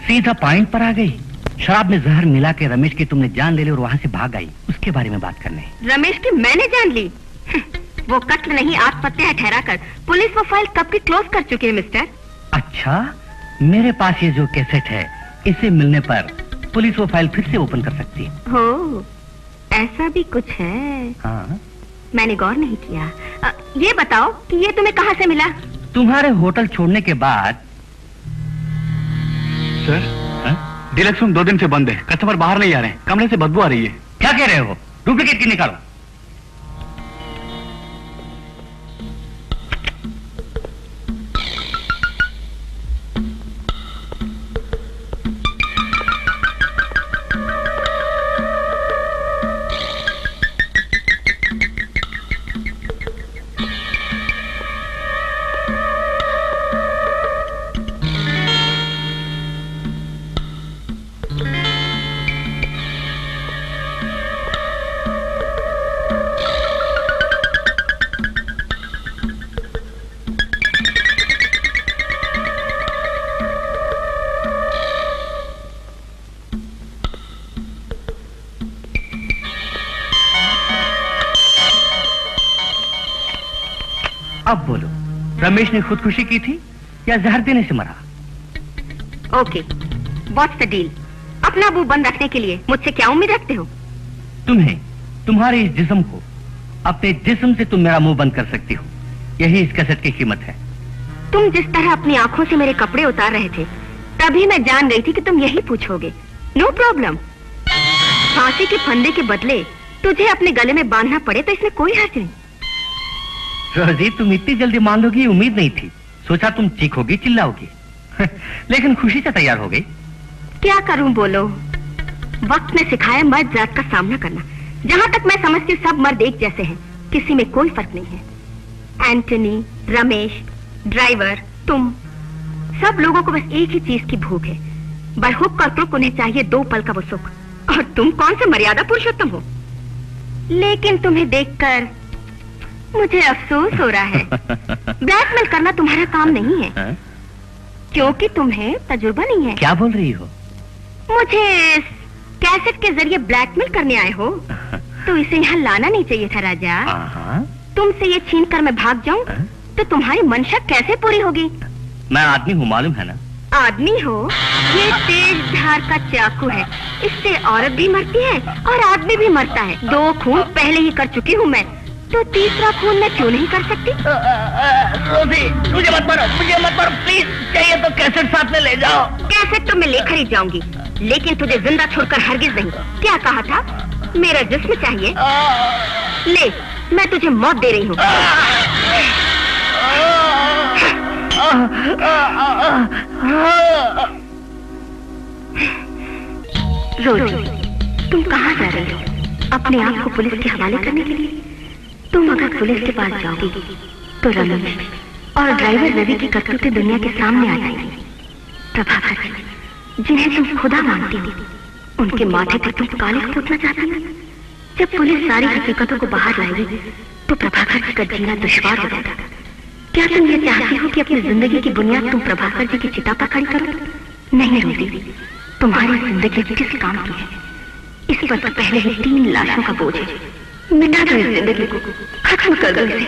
सीधा पॉइंट पर आ गई। शराब में जहर मिला के रमेश की तुमने जान ले ली और वहाँ से भाग आई, उसके बारे में बात करने। रमेश की मैंने जान ली? वो कत्ल नहीं, आत्महत्या है ठहराकर पुलिस वो फाइल कब की क्लोज कर चुकी है मिस्टर। अच्छा, मेरे पास ये जो कैसेट है, इसे मिलने पर पुलिस वो फाइल फिर से ओपन कर सकती है। हो, ऐसा भी कुछ है? हाँ। मैंने गौर नहीं किया। ये बताओ कि ये तुम्हें कहाँ से मिला? तुम्हारे होटल छोड़ने के बाद। सर, डीलक्स रूम 2 दिन से बंद है, कस्टमर बाहर नहीं आ रहे हैं, कमरे से बदबू आ रही है। क्या कह रहे हो? डुप्लीकेट की निकालो। अब बोलो, रमेश ने खुदकुशी की थी या जहर देने से मरा? Okay, what's the deal? अपना मुंह बंद रखने के लिए मुझसे क्या उम्मीद रखते हो? तुम्हें, तुम्हारे इस जिस्म को, अपने जिस्म से तुम मेरा मुंह बंद कर सकती हो, यही इस कैसेट की कीमत है। तुम जिस तरह अपनी आंखों से मेरे कपड़े उतार रहे थे, तभी मैं जान गई थी कि तुम यही पूछोगे। No problem. फांसी के फंदे के बदले तुझे अपने गले में बांधना पड़े तो इसमें कोई हर्ज नहीं। रोजी, तुम इतनी जल्दी मान लोगी उम्मीद नहीं थी। सोचा तुम चीखोगी, चिल्लाओगी। लेकिन खुशी से तैयार हो गई। क्या करूं बोलो? वक्त ने सिखाया मर्द जात का सामना करना। जहाँ तक मैं समझती हूँ सब मर्द एक जैसे हैं, किसी में कोई फर्क नहीं है। एंटनी, रमेश, ड्राइवर, तुम, सब लोगों को बस एक ही चीज की भूख है, बरहुक और तुक उन्हें चाहिए 2 पल का वो सुख। और तुम कौन से मर्यादा पुरुषोत्तम हो? लेकिन तुम्हें देखकर मुझे अफसोस हो रहा है। ब्लैकमेल करना तुम्हारा काम नहीं है, क्योंकि तुम्हें तजुर्बा नहीं है। क्या बोल रही हो? मुझे कैसेट के जरिए ब्लैकमेल करने आए हो, तो इसे यहाँ लाना नहीं चाहिए था राजा। तुमसे ये छीन कर मैं भाग जाऊं तो तुम्हारी मंशा कैसे पूरी होगी? मैं आदमी हूँ, मालूम है ना? आदमी हो? ये तेज धार का चाकू है, इससे औरत भी मरती है और आदमी भी मरता है। 2 खून पहले ही कर चुकी हूँ मैं, तो तीसरा खून मैं क्यों नहीं कर सकती? रोजी, मुझे मत मारो प्लीज। चाहिए तो कैसेट साथ में ले जाओ। कैसेट तो मैं लेकर ही जाऊंगी, लेकिन तुझे जिंदा छोड़कर हरगिज नहीं। क्या कहा था? मेरा जिस्म चाहिए? ले, मैं तुझे मौत दे रही हूँ। रोजी, तुम कहाँ जा रही हो? अपने आप को पुलिस के हवाले करने के लिए? तुम अगर पुलिस के पास जाओगी तो रमेश और ड्राइवर रवि की करतूतें दुनिया के सामने आ जाएंगी। प्रभाकर, जिन्हें तुम खुदा मानती हो, उनके माथे पर तुम काले पोतना चाहती हो। जब पुलिस सारी हकीकतों को बाहर लाएगी तो प्रभाकर का जीना दुश्वार हो जाएगा। क्या तुम ये चाहती हो कि अपनी जिंदगी की बुनियाद तुम प्रभाकर जी की चिता पर खड़ी करो? नहीं रोजी, तुम्हारी जिंदगी किस काम की है? इस पर तो पहले ही 3 लाशों का बोझ है। मिटा दो इस जिंदगी को, खत्म कर दो इसे।